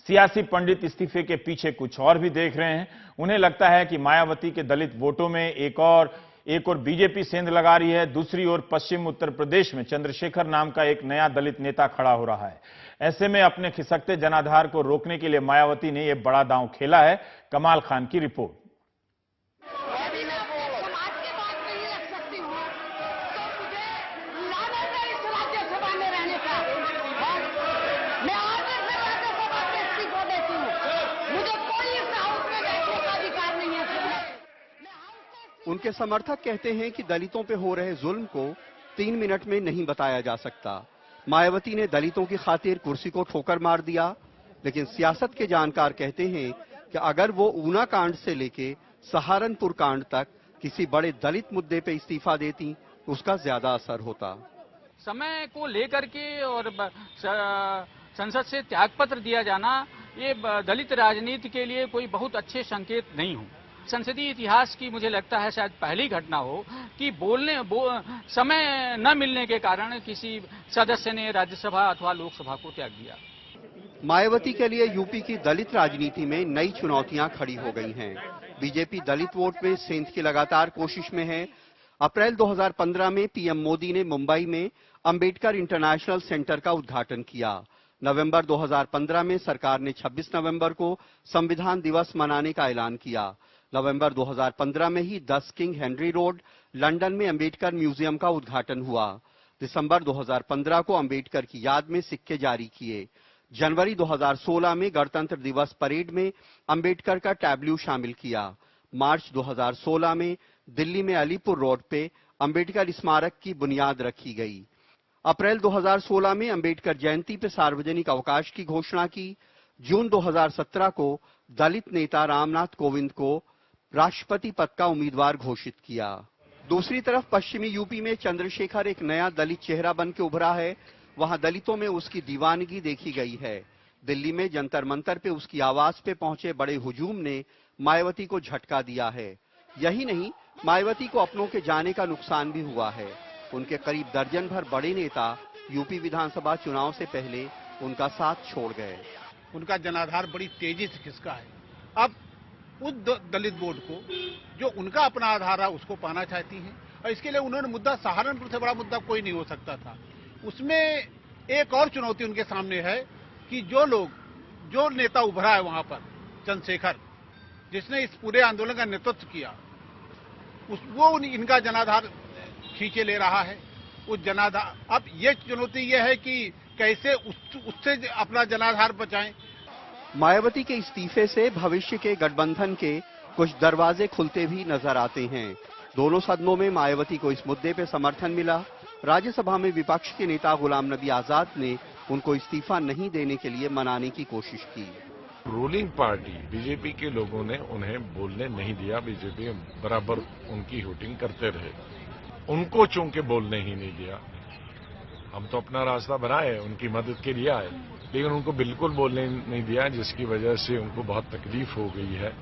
सियासी पंडित इस्तीफे के पीछे कुछ और भी देख रहे हैं। उन्हें लगता है कि मायावती के दलित वोटों में एक और बीजेपी सेंध लगा रही है, दूसरी ओर पश्चिम उत्तर प्रदेश में चंद्रशेखर नाम का एक नया दलित नेता खड़ा हो रहा है। ऐसे में अपने खिसकते जनाधार को रोकने के लिए मायावती ने यह बड़ा दांव खेला है। कमाल खान की रिपोर्ट। उनके समर्थक कहते हैं कि दलितों पे हो रहे जुल्म को 3 मिनट में नहीं बताया जा सकता। मायावती ने दलितों की खातिर कुर्सी को ठोकर मार दिया, लेकिन सियासत के जानकार कहते हैं कि अगर वो ऊना कांड से लेके सहारनपुर कांड तक किसी बड़े दलित मुद्दे पे इस्तीफा देती तो उसका ज्यादा असर होता। समय को लेकर के और संसद से त्यागपत्र दिया जाना ये दलित राजनीति के लिए कोई बहुत अच्छे संकेत नहीं हो। संसदीय इतिहास की मुझे लगता है शायद पहली घटना हो कि समय न मिलने के कारण किसी सदस्य ने राज्यसभा अथवा लोकसभा को त्याग दिया। मायावती के लिए यूपी की दलित राजनीति में नई चुनौतियां खड़ी हो गई हैं। बीजेपी दलित वोट में सेंध की लगातार कोशिश में है। अप्रैल 2015 में पीएम मोदी ने मुंबई में अंबेडकर इंटरनेशनल सेंटर का उद्घाटन किया। नवंबर 2015 में सरकार ने 26 नवंबर को संविधान दिवस मनाने का ऐलान किया। नवंबर 2015 में ही 10 किंग हेनरी रोड लंदन में अंबेडकर म्यूजियम का उद्घाटन हुआ। दिसंबर 2015 को अंबेडकर की याद में सिक्के जारी किए। जनवरी 2016 में गणतंत्र दिवस परेड में अंबेडकर का टैब्लू शामिल किया। मार्च 2016 में दिल्ली में अलीपुर रोड पे अंबेडकर स्मारक की बुनियाद रखी गई। अप्रैल 2016 में अंबेडकर जयंती पे सार्वजनिक अवकाश की घोषणा की। जून 2017 को दलित नेता रामनाथ कोविंद को राष्ट्रपति पद का उम्मीदवार घोषित किया। दूसरी तरफ पश्चिमी यूपी में चंद्रशेखर एक नया दलित चेहरा बन के उभरा है। वहां दलितों में उसकी दीवानगी देखी गई है। दिल्ली में जंतर मंतर पे उसकी आवाज पे पहुंचे बड़े हुजूम ने मायावती को झटका दिया है। यही नहीं, मायावती को अपनों के जाने का नुकसान भी हुआ है। उनके करीब दर्जन भर बड़े नेता यूपी विधानसभा चुनाव से पहले उनका साथ छोड़ गए। उनका जनाधार बड़ी तेजी से खिसका है। अब उस दलित वोट को जो उनका अपना आधार है उसको पाना चाहती हैं, और इसके लिए उन्होंने मुद्दा सहारनपुर से बड़ा मुद्दा कोई नहीं हो सकता था। उसमें एक और चुनौती उनके सामने है कि जो नेता उभरा है वहां पर चंद्रशेखर, जिसने इस पूरे आंदोलन का नेतृत्व किया, वो इनका जनाधार खींचे ले रहा है। उस जनाधार, अब ये चुनौती ये है कि कैसे उससे अपना जनाधार बचाएं। मायावती के इस्तीफे से भविष्य के गठबंधन के कुछ दरवाजे खुलते भी नजर आते हैं। दोनों सदनों में मायावती को इस मुद्दे पे समर्थन मिला। राज्यसभा में विपक्ष के नेता गुलाम नबी आजाद ने उनको इस्तीफा नहीं देने के लिए मनाने की कोशिश की। रूलिंग पार्टी बीजेपी के लोगों ने उन्हें बोलने नहीं दिया। बीजेपी बराबर उनकी हुटिंग करते रहे, उनको चूंकि बोलने ही नहीं दिया। हम तो अपना रास्ता बनाए, उनकी मदद के लिए आए, लेकिन उनको बिल्कुल बोलने नहीं दिया, जिसकी वजह से उनको बहुत तकलीफ हो गई है।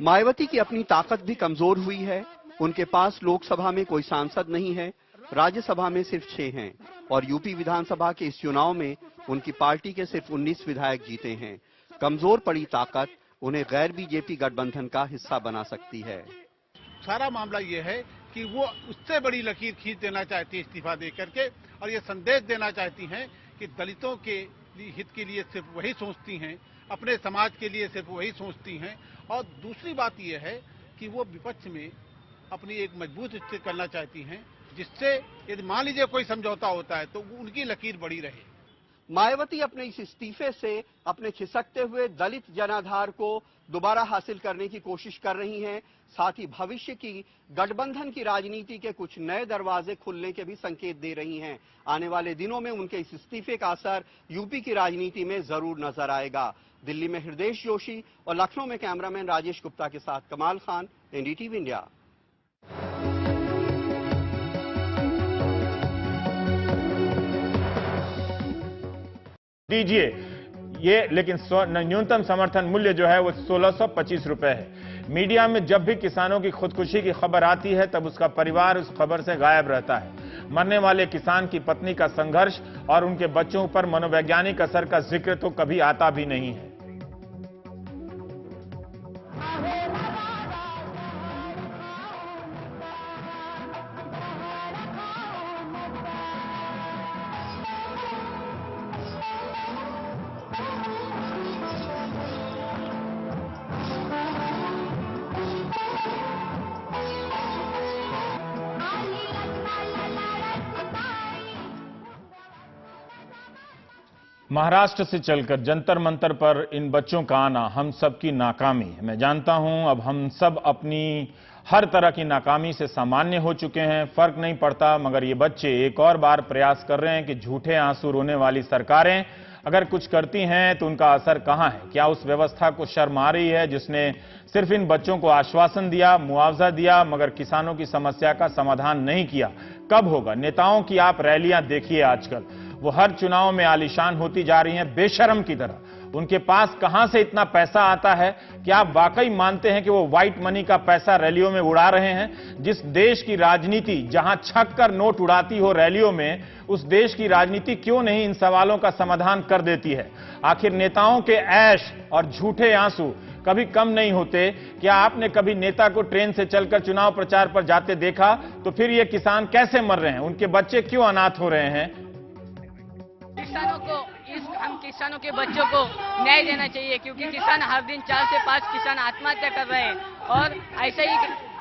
मायावती की अपनी ताकत भी कमजोर हुई है। उनके पास लोकसभा में कोई सांसद नहीं है, राज्यसभा में सिर्फ 6 हैं और यूपी विधानसभा के इस चुनाव में उनकी पार्टी के सिर्फ 19 विधायक जीते हैं। कमजोर पड़ी ताकत उन्हें गैर बीजेपी गठबंधन का हिस्सा बना सकती है। सारा मामला ये है कि वो उससे बड़ी लकीर खींच देना चाहती है इस्तीफा दे करके, और ये संदेश देना चाहती हैं कि दलितों के हित के लिए सिर्फ वही सोचती हैं, अपने समाज के लिए सिर्फ वही सोचती हैं। और दूसरी बात यह है कि वो विपक्ष में अपनी एक मजबूत स्थिति करना चाहती हैं, जिससे यदि मान लीजिए कोई समझौता होता है तो उनकी लकीर बड़ी रहे। मायावती अपने इस इस्तीफे से अपने खिसकते हुए दलित जनाधार को दोबारा हासिल करने की कोशिश कर रही हैं। साथ ही भविष्य की गठबंधन की राजनीति के कुछ नए दरवाजे खुलने के भी संकेत दे रही हैं। आने वाले दिनों में उनके इस इस्तीफे का असर यूपी की राजनीति में जरूर नजर आएगा। दिल्ली में हृदय जोशी और लखनऊ में कैमरामैन राजेश गुप्ता के साथ कमाल खान, एनडीटीवी इंडिया। दीजिए ये, लेकिन न्यूनतम समर्थन मूल्य जो है वो 1625 रुपए है। मीडिया में जब भी किसानों की खुदकुशी की खबर आती है तब उसका परिवार उस खबर से गायब रहता है। मरने वाले किसान की पत्नी का संघर्ष और उनके बच्चों पर मनोवैज्ञानिक असर का जिक्र तो कभी आता भी नहीं है। महाराष्ट्र से चलकर जंतर मंतर पर इन बच्चों का आना हम सब की नाकामी है। मैं जानता हूं अब हम सब अपनी हर तरह की नाकामी से सामान्य हो चुके हैं, फर्क नहीं पड़ता, मगर ये बच्चे एक और बार प्रयास कर रहे हैं कि झूठे आंसू रोने वाली सरकारें अगर कुछ करती हैं तो उनका असर कहां है। क्या उस व्यवस्था को शर्म आ रही है जिसने सिर्फ इन बच्चों को आश्वासन दिया, मुआवजा दिया, मगर किसानों की समस्या का समाधान नहीं किया? कब होगा? नेताओं की आप रैलियां देखिए आजकल, वो हर चुनाव में आलीशान होती जा रही हैं बेशर्म की तरह। उनके पास कहां से इतना पैसा आता है? क्या आप वाकई मानते हैं कि वो व्हाइट मनी का पैसा रैलियों में उड़ा रहे हैं? जिस देश की राजनीति जहां छक कर नोट उड़ाती हो रैलियों में, उस देश की राजनीति क्यों नहीं इन सवालों का समाधान कर देती है? आखिर नेताओं के ऐश और झूठे आंसू कभी कम नहीं होते? क्या आपने कभी नेता को ट्रेन से चलकर चुनाव प्रचार पर जाते देखा? तो फिर ये किसान कैसे मर रहे हैं? उनके बच्चे क्यों अनाथ हो रहे हैं? हम किसानों के बच्चों को न्याय देना चाहिए, क्योंकि किसान हर दिन 4 से 5 किसान आत्महत्या कर रहे हैं और ऐसा ही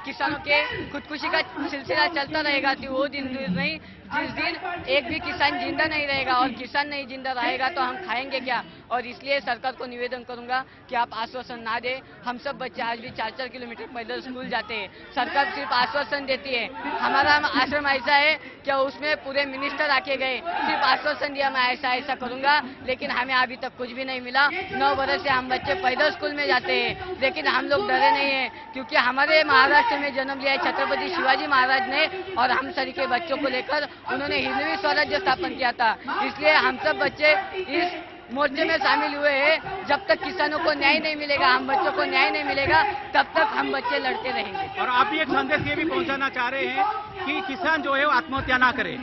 किसानों के खुदकुशी का सिलसिला चलता रहेगा। तो वो दिन दूर नहीं जिस दिन एक भी किसान जिंदा नहीं रहेगा, और किसान नहीं जिंदा रहेगा तो हम खाएंगे क्या? और इसलिए सरकार को निवेदन करूंगा कि आप आश्वासन ना दे। हम सब बच्चे आज भी 4-4 किलोमीटर पैदल स्कूल जाते हैं, सरकार सिर्फ आश्वासन देती है। हमारा आश्रम ऐसा है कि उसमें पूरे मिनिस्टर आके गए, सिर्फ आश्वासन दिया मैं ऐसा ऐसा करूंगा, लेकिन हमें अभी तक कुछ भी नहीं मिला। 9 बरस से हम बच्चे पैदल स्कूल में जाते हैं, लेकिन हम लोग डरे नहीं है, क्योंकि हमारे महाराष्ट्र में जन्म लिया है छत्रपति शिवाजी महाराज ने, और हम सभी के बच्चों को लेकर उन्होंने हिंदवी स्वराज्य स्थापन किया था। इसलिए हम सब बच्चे इस मोर्चे में शामिल हुए हैं। जब तक किसानों को न्याय नहीं मिलेगा, हम बच्चों को न्याय नहीं मिलेगा, तब तक हम बच्चे लड़ते रहेंगे। और आप भी एक संदेश ये भी पहुंचाना चाह रहे हैं कि किसान जो है वो आत्महत्या ना करे।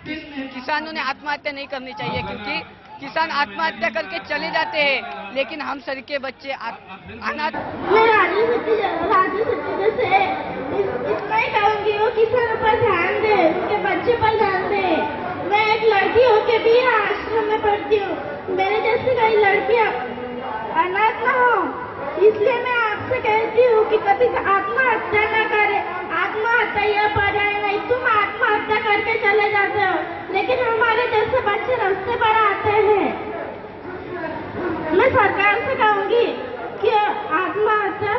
किसानों ने आत्महत्या नहीं करनी चाहिए, क्योंकि किसान आत्महत्या करके चले जाते हैं, लेकिन हम सभी के बच्चे अनाथ। मैं राजू सचिव से इतना ही कहूँगी, वो किसानों पर ध्यान दे, उनके बच्चे पर ध्यान दे। मैं एक लड़की होके भी आश्रम में पढ़ती हूँ, मेरे जैसी कई लड़कियाँ अनाथ ना हो, इसलिए मैं आपसे कहती हूँ कि कभी आत्महत्या न करे। आत्महत्या यह पड़ जाए नहीं, तुम आत्महत्या करके चले जाते हो, लेकिन हमारे जैसे बच्चे रास्ते पर आते हैं। मैं सरकार से कहूँगी कि आत्महत्या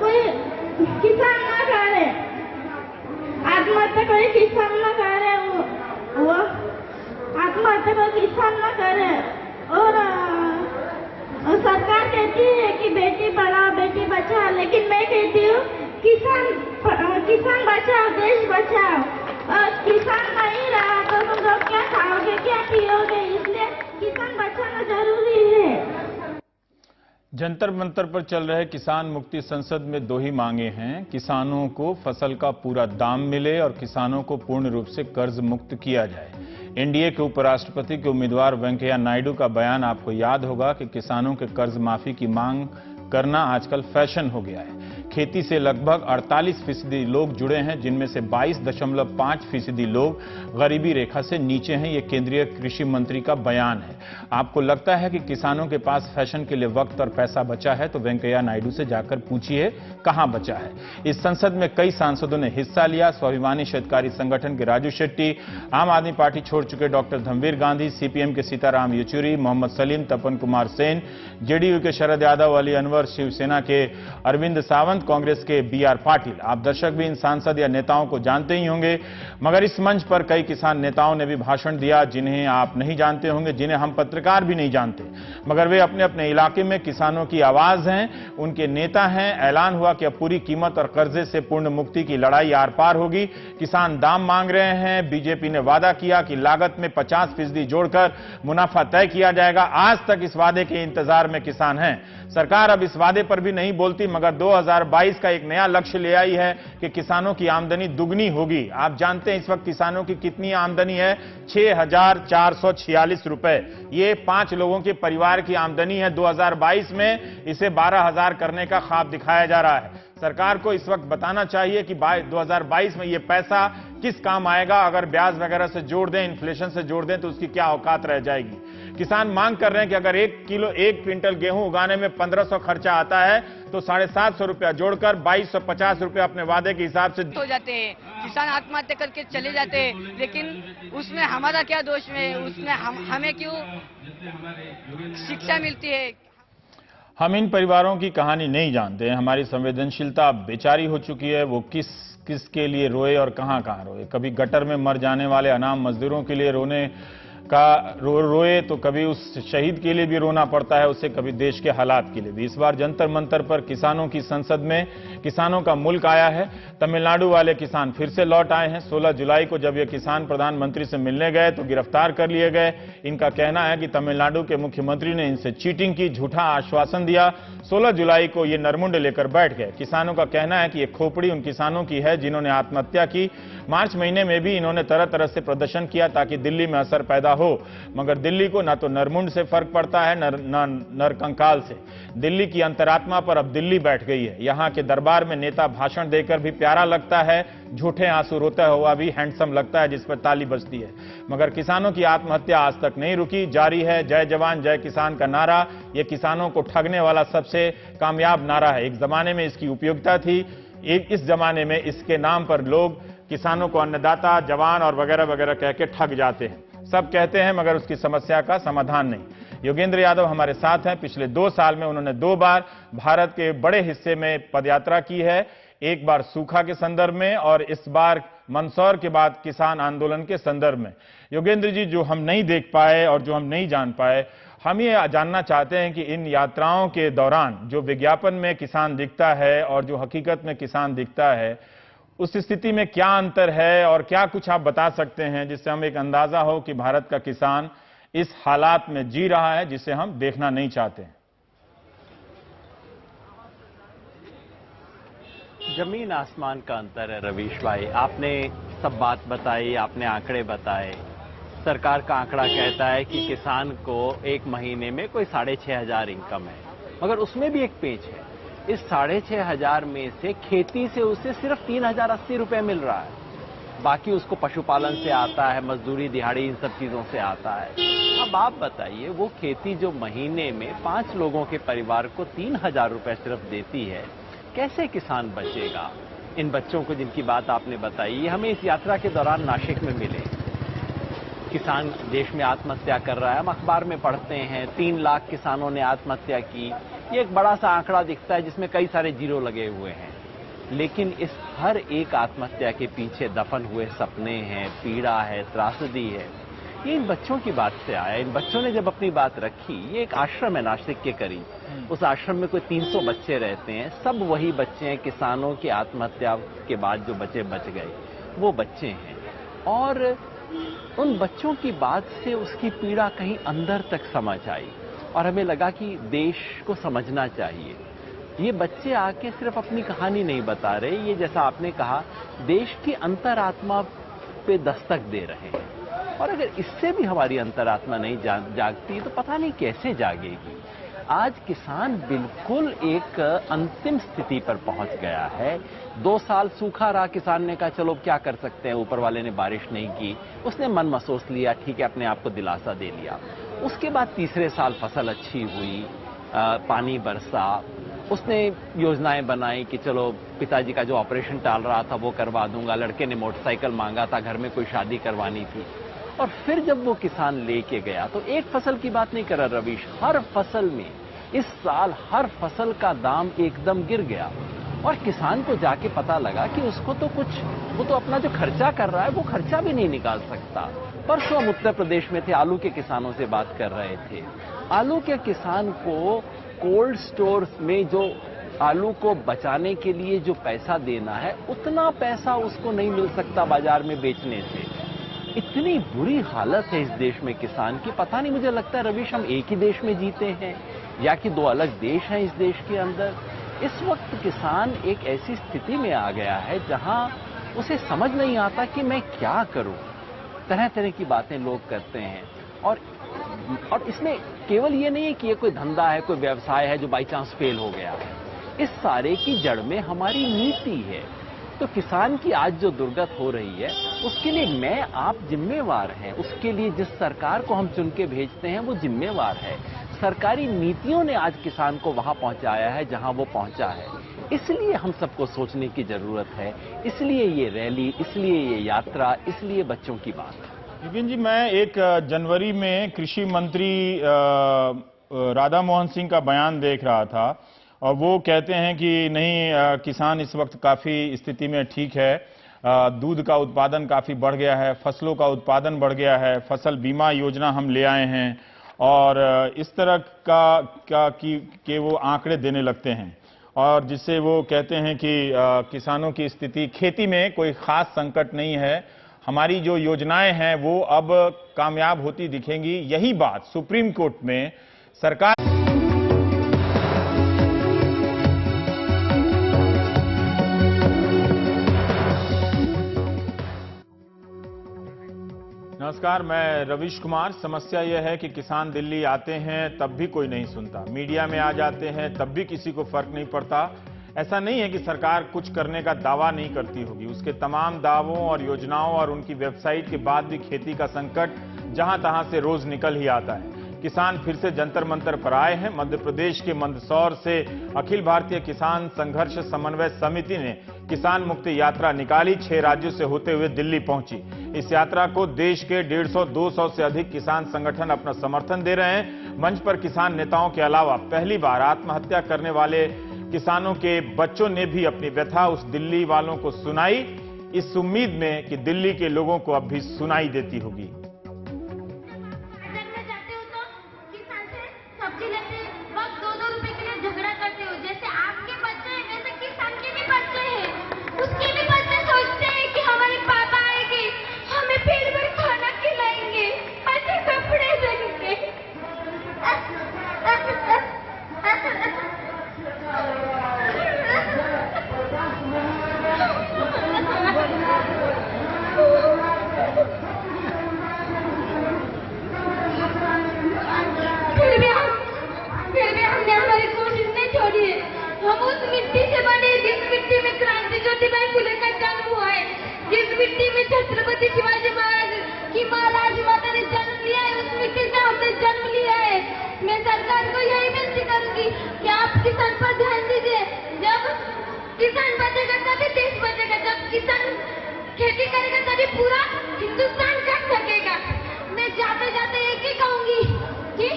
कोई किसान न करे, आत्महत्या कोई किसान न करे, वो आत्महत्या कोई किसान न करे। और सरकार कहती है कि बेटी पढ़ाओ बेटी बचाओ, लेकिन मैं कहती हूँ किसान बचाओ देश बचाओ। किसान नहीं रहा तो तुम लोग क्या खाओगे, क्या पियोगे? इसलिए किसान बचाना जरूरी है। जंतर मंतर पर चल रहे किसान मुक्ति संसद में दो ही मांगे हैं। किसानों को फसल का पूरा दाम मिले और किसानों को पूर्ण रूप से कर्ज मुक्त किया जाए। एनडीए के उपराष्ट्रपति के उम्मीदवार वेंकैया नायडू का बयान आपको याद होगा कि किसानों के कर्ज माफी की मांग करना आजकल फैशन हो गया है। खेती से लगभग 48% लोग जुड़े हैं, जिनमें से 22.5% लोग गरीबी रेखा से नीचे हैं। ये केंद्रीय कृषि मंत्री का बयान है। आपको लगता है कि किसानों के पास फैशन के लिए वक्त और पैसा बचा है तो वेंकैया नायडू से जाकर पूछिए कहां बचा है। इस संसद में कई सांसदों ने हिस्सा लिया। स्वाभिमानी शेतकारी संगठन के राजू शेट्टी, आम आदमी पार्टी छोड़ चुके डॉक्टर धर्मवीर गांधी, सीपीएम के सीताराम येचुरी, मोहम्मद सलीम, तपन कुमार सेन, जेडीयू के शरद यादव, अली अनवर, शिवसेना के अरविंद सावंत, कांग्रेस के बीआर पाटिल। आप दर्शक भी इन सांसद या नेताओं को जानते ही होंगे, मगर इस मंच पर कई किसान नेताओं ने भी भाषण दिया जिन्हें आप नहीं जानते होंगे, जिन्हें हम पत्रकार भी नहीं जानते, मगर वे अपने अपने इलाके में किसानों की आवाज हैं, उनके नेता हैं। ऐलान हुआ कि अब पूरी कीमत और कर्जे से पूर्ण मुक्ति की लड़ाई आर पार होगी। किसान दाम मांग रहे हैं। बीजेपी ने वादा किया कि लागत में 50% जोड़कर मुनाफा तय किया जाएगा। आज तक इस वादे के इंतजार में किसान हैं। सरकार अब इस वादे पर भी नहीं बोलती, मगर 2022 का एक नया लक्ष्य ले आई है कि किसानों की आमदनी दुगनी होगी। आप जानते हैं इस वक्त किसानों की कितनी आमदनी है? 6,446 रुपए। ये 5 लोगों के परिवार की आमदनी है। 2022 में इसे 12,000 करने का ख्वाब दिखाया जा रहा है। सरकार को इस वक्त बताना चाहिए कि 2022 में ये पैसा किस काम आएगा। अगर ब्याज वगैरह से जोड़ दें, इन्फ्लेशन से जोड़ दें, तो उसकी क्या औकात रह जाएगी। किसान मांग कर रहे हैं कि अगर 1 क्विंटल गेहूं उगाने में 1500 खर्चा आता है तो 750 रुपया जोड़कर 2250 रुपया अपने वादे के हिसाब से हो जाते हैं। किसान आत्महत्या करके चले जाते हैं, लेकिन उसमें हमारा क्या दोष है? उसमें हमें क्यों शिक्षा मिलती है? हम इन परिवारों की कहानी नहीं जानते हैं। हमारी संवेदनशीलता बेचारी हो चुकी है। वो किस के लिए रोए और कहां रोए। कभी गटर में मर जाने वाले अनाम मजदूरों के लिए रोए तो कभी उस शहीद के लिए भी रोना पड़ता है, उससे कभी देश के हालात के लिए भी। इस बार जंतर मंतर पर किसानों की संसद में किसानों का मुल्क आया है। तमिलनाडु वाले किसान फिर से लौट आए हैं। 16 जुलाई को जब ये किसान प्रधानमंत्री से मिलने गए तो गिरफ्तार कर लिए गए। इनका कहना है कि तमिलनाडु के मुख्यमंत्री ने इनसे चीटिंग की, झूठा आश्वासन दिया। 16 जुलाई को ये नरमुंड लेकर बैठ गए। किसानों का कहना है कि ये खोपड़ी उन किसानों की है जिन्होंने आत्महत्या की। मार्च महीने में भी इन्होंने तरह तरह से प्रदर्शन किया ताकि दिल्ली में असर पैदा हो, मगर दिल्ली को ना तो नरमुंड से फर्क पड़ता है न नरकंकाल से। दिल्ली की अंतरात्मा पर अब दिल्ली बैठ गई है। यहाँ के दरबार में नेता भाषण देकर भी प्यारा लगता है, झूठे आंसू रोता हुआ भी हैंडसम लगता है जिस पर ताली बजती है। मगर किसानों की आत्महत्या आज तक नहीं रुकी, जारी है। जय जवान जय किसान का नारा ये किसानों को ठगने वाला सबसे कामयाब नारा है। एक जमाने में इसकी उपयोगिता थी, इस जमाने में इसके नाम पर लोग किसानों को अन्नदाता, जवान और वगैरह वगैरह कह के ठग जाते हैं। सब कहते हैं मगर उसकी समस्या का समाधान नहीं। योगेंद्र यादव हमारे साथ हैं। पिछले 2 साल में उन्होंने 2 बार भारत के बड़े हिस्से में पदयात्रा की है। एक बार सूखा के संदर्भ में और इस बार मंदसौर के बाद किसान आंदोलन के संदर्भ में। योगेंद्र जी, जो हम नहीं देख पाए और जो हम नहीं जान पाए, हम ये जानना चाहते हैं कि इन यात्राओं के दौरान जो विज्ञापन में किसान दिखता है और जो हकीकत में किसान दिखता है, उस स्थिति में क्या अंतर है और क्या कुछ आप बता सकते हैं जिससे हम एक अंदाजा हो कि भारत का किसान इस हालात में जी रहा है जिसे हम देखना नहीं चाहते। जमीन आसमान का अंतर है रवीश भाई। आपने सब बात बताई, आपने आंकड़े बताए। सरकार का आंकड़ा कहता है कि किसान को 1 महीने में कोई 6,500 इनकम है, मगर उसमें भी एक पेच है। इस 6,500 में से खेती से उसे सिर्फ 3,080 रुपए मिल रहा है। बाकी उसको पशुपालन से आता है, मजदूरी दिहाड़ी इन सब चीजों से आता है। अब आप बताइए, वो खेती जो महीने में 5 लोगों के परिवार को 3,000 रुपए सिर्फ देती है, कैसे किसान बचेगा? इन बच्चों को जिनकी बात आपने बताई, ये हमें इस यात्रा के दौरान नासिक में मिले। किसान देश में आत्महत्या कर रहा है, हम अखबार में पढ़ते हैं 3 लाख किसानों ने आत्महत्या की। ये एक बड़ा सा आंकड़ा दिखता है जिसमें कई सारे जीरो लगे हुए हैं, लेकिन इस हर एक आत्महत्या के पीछे दफन हुए सपने हैं, पीड़ा है, त्रासदी है। ये इन बच्चों की बात से आया। इन बच्चों ने जब अपनी बात रखी, ये एक आश्रम है नासिक के करीब, उस आश्रम में कोई 300 बच्चे रहते हैं। सब वही बच्चे हैं किसानों की आत्महत्या के बाद जो बच्चे बच गए, वो बच्चे हैं। और उन बच्चों की बात से उसकी पीड़ा कहीं अंदर तक समझ आई और हमें लगा कि देश को समझना चाहिए। ये बच्चे आके सिर्फ अपनी कहानी नहीं बता रहे, ये जैसा आपने कहा देश की अंतरात्मा पे दस्तक दे रहे हैं। और अगर इससे भी हमारी अंतरात्मा नहीं जागती तो पता नहीं कैसे जागेगी। आज किसान बिल्कुल एक अंतिम स्थिति पर पहुंच गया है। 2 साल सूखा रहा, किसान ने कहा चलो क्या कर सकते हैं, ऊपर वाले ने बारिश नहीं की, उसने मन महसूस लिया, ठीक है, अपने आप को दिलासा दे लिया। उसके बाद तीसरे साल फसल अच्छी हुई, पानी बरसा, उसने योजनाएं बनाई कि चलो पिताजी का जो ऑपरेशन टाल रहा था वो करवा दूंगा, लड़के ने मोटरसाइकिल मांगा था, घर में कोई शादी करवानी थी। और फिर जब वो किसान लेके गया तो एक फसल की बात नहीं कर रहा रवीश, हर फसल में इस साल हर फसल का दाम एकदम गिर गया। और किसान को जाके पता लगा कि उसको तो वो तो अपना जो खर्चा कर रहा है वो खर्चा भी नहीं निकाल सकता। परसों हम उत्तर प्रदेश में थे, आलू के किसानों से बात कर रहे थे। आलू के किसान को कोल्ड स्टोर्स में जो आलू को बचाने के लिए जो पैसा देना है उतना पैसा उसको नहीं मिल सकता बाजार में बेचने से। इतनी बुरी हालत है इस देश में किसान की। पता नहीं, मुझे लगता है रवीश हम एक ही देश में जीते हैं या कि 2 अलग देश हैं इस देश के अंदर। इस वक्त किसान एक ऐसी स्थिति में आ गया है जहां उसे समझ नहीं आता कि मैं क्या करूं। तरह तरह की बातें लोग करते हैं और इसमें केवल ये नहीं है कि ये कोई धंधा है, कोई व्यवसाय है जो बाई चांस फेल हो गया है। इस सारे की जड़ में हमारी नीति है। तो किसान की आज जो दुर्गत हो रही है उसके लिए मैं आप जिम्मेवार हैं। उसके लिए जिस सरकार को हम चुन के भेजते हैं वो जिम्मेवार है। सरकारी नीतियों ने आज किसान को वहां पहुंचाया है जहां वो पहुंचा है। इसलिए हम सबको सोचने की जरूरत है, इसलिए ये रैली, इसलिए ये यात्रा, इसलिए बच्चों की बात। विपिन जी, मैं 1 जनवरी में कृषि मंत्री राधा मोहन सिंह का बयान देख रहा था और वो कहते हैं कि नहीं, किसान इस वक्त काफी स्थिति में ठीक है, दूध का उत्पादन काफी बढ़ गया है, फसलों का उत्पादन बढ़ गया है, फसल बीमा योजना हम ले आए हैं और इस तरह के वो आंकड़े देने लगते हैं। और जिससे वो कहते हैं कि किसानों की स्थिति, खेती में कोई खास संकट नहीं है, हमारी जो योजनाएं हैं वो अब कामयाब होती दिखेंगी। यही बात सुप्रीम कोर्ट में सरकार नमस्कार, मैं रवीश कुमार। समस्या यह है कि किसान दिल्ली आते हैं तब भी कोई नहीं सुनता, मीडिया में आ जाते हैं तब भी किसी को फर्क नहीं पड़ता। ऐसा नहीं है कि सरकार कुछ करने का दावा नहीं करती होगी, उसके तमाम दावों और योजनाओं और उनकी वेबसाइट के बाद भी खेती का संकट जहां तहां से रोज निकल ही आता है। किसान फिर से जंतर मंतर पर आए हैं। मध्य प्रदेश के मंदसौर से अखिल भारतीय किसान संघर्ष समन्वय समिति ने किसान मुक्ति यात्रा निकाली, 6 राज्यों से होते हुए दिल्ली पहुंची। इस यात्रा को देश के 150-200 से अधिक किसान संगठन अपना समर्थन दे रहे हैं। मंच पर किसान नेताओं के अलावा पहली बार आत्महत्या करने वाले किसानों के बच्चों ने भी अपनी व्यथा उस दिल्ली वालों को सुनाई, इस उम्मीद में कि दिल्ली के लोगों को अब भी सुनाई देती होगी। छत्रपति शिवाजी महाराज की महाराज माता ने जन्म लिया है, उस मिट्टी से हमने जन्म लिया है। मैं सरकार को यही विनती करूंगी कि आप किसान पर ध्यान दीजिए। जब किसान बचेगा तभी देश बचेगा, जब किसान खेती करेगा तभी पूरा हिंदुस्तान कर सकेगा। मैं जाते जाते एक ही कहूंगी कि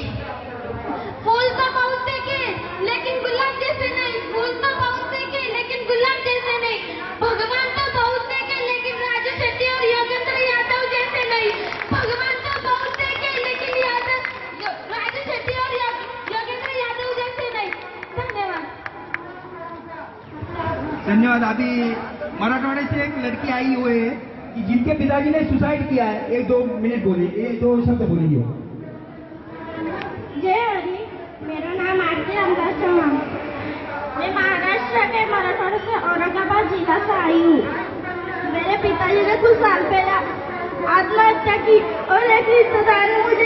फूल तो बहुत देखे लेकिन गुलाब जैसे नहीं, फूल तो बहुत देखे लेकिन गुलाब जैसे नहीं, भगवान तो बहुत देखे लेकिन राजू शेट्टी और योगेंद्र यादव जैसे नहीं, भगवान तो बहुत देखे लेकिन राजू शेट्टी और योगेंद्र यादव जैसे नहीं। धन्यवाद। धन्यवाद। अभी मराठवाड़े से एक लड़की आई हुई है, कि जिनके पिताजी ने सुसाइड किया है, 1-2 मिनट बोलिए, 1-2 शब्द बोलिए। जय हरी, मेरा नाम आरती अंबर चौहान। मैं महाराष्ट्र के मराठवाड़ा से औरंगाबाद जिला से आई हूँ। मेरे पिताजी ने कुछ साल पहले आत्महत्या की और एक रिश्तेदार ने मुझे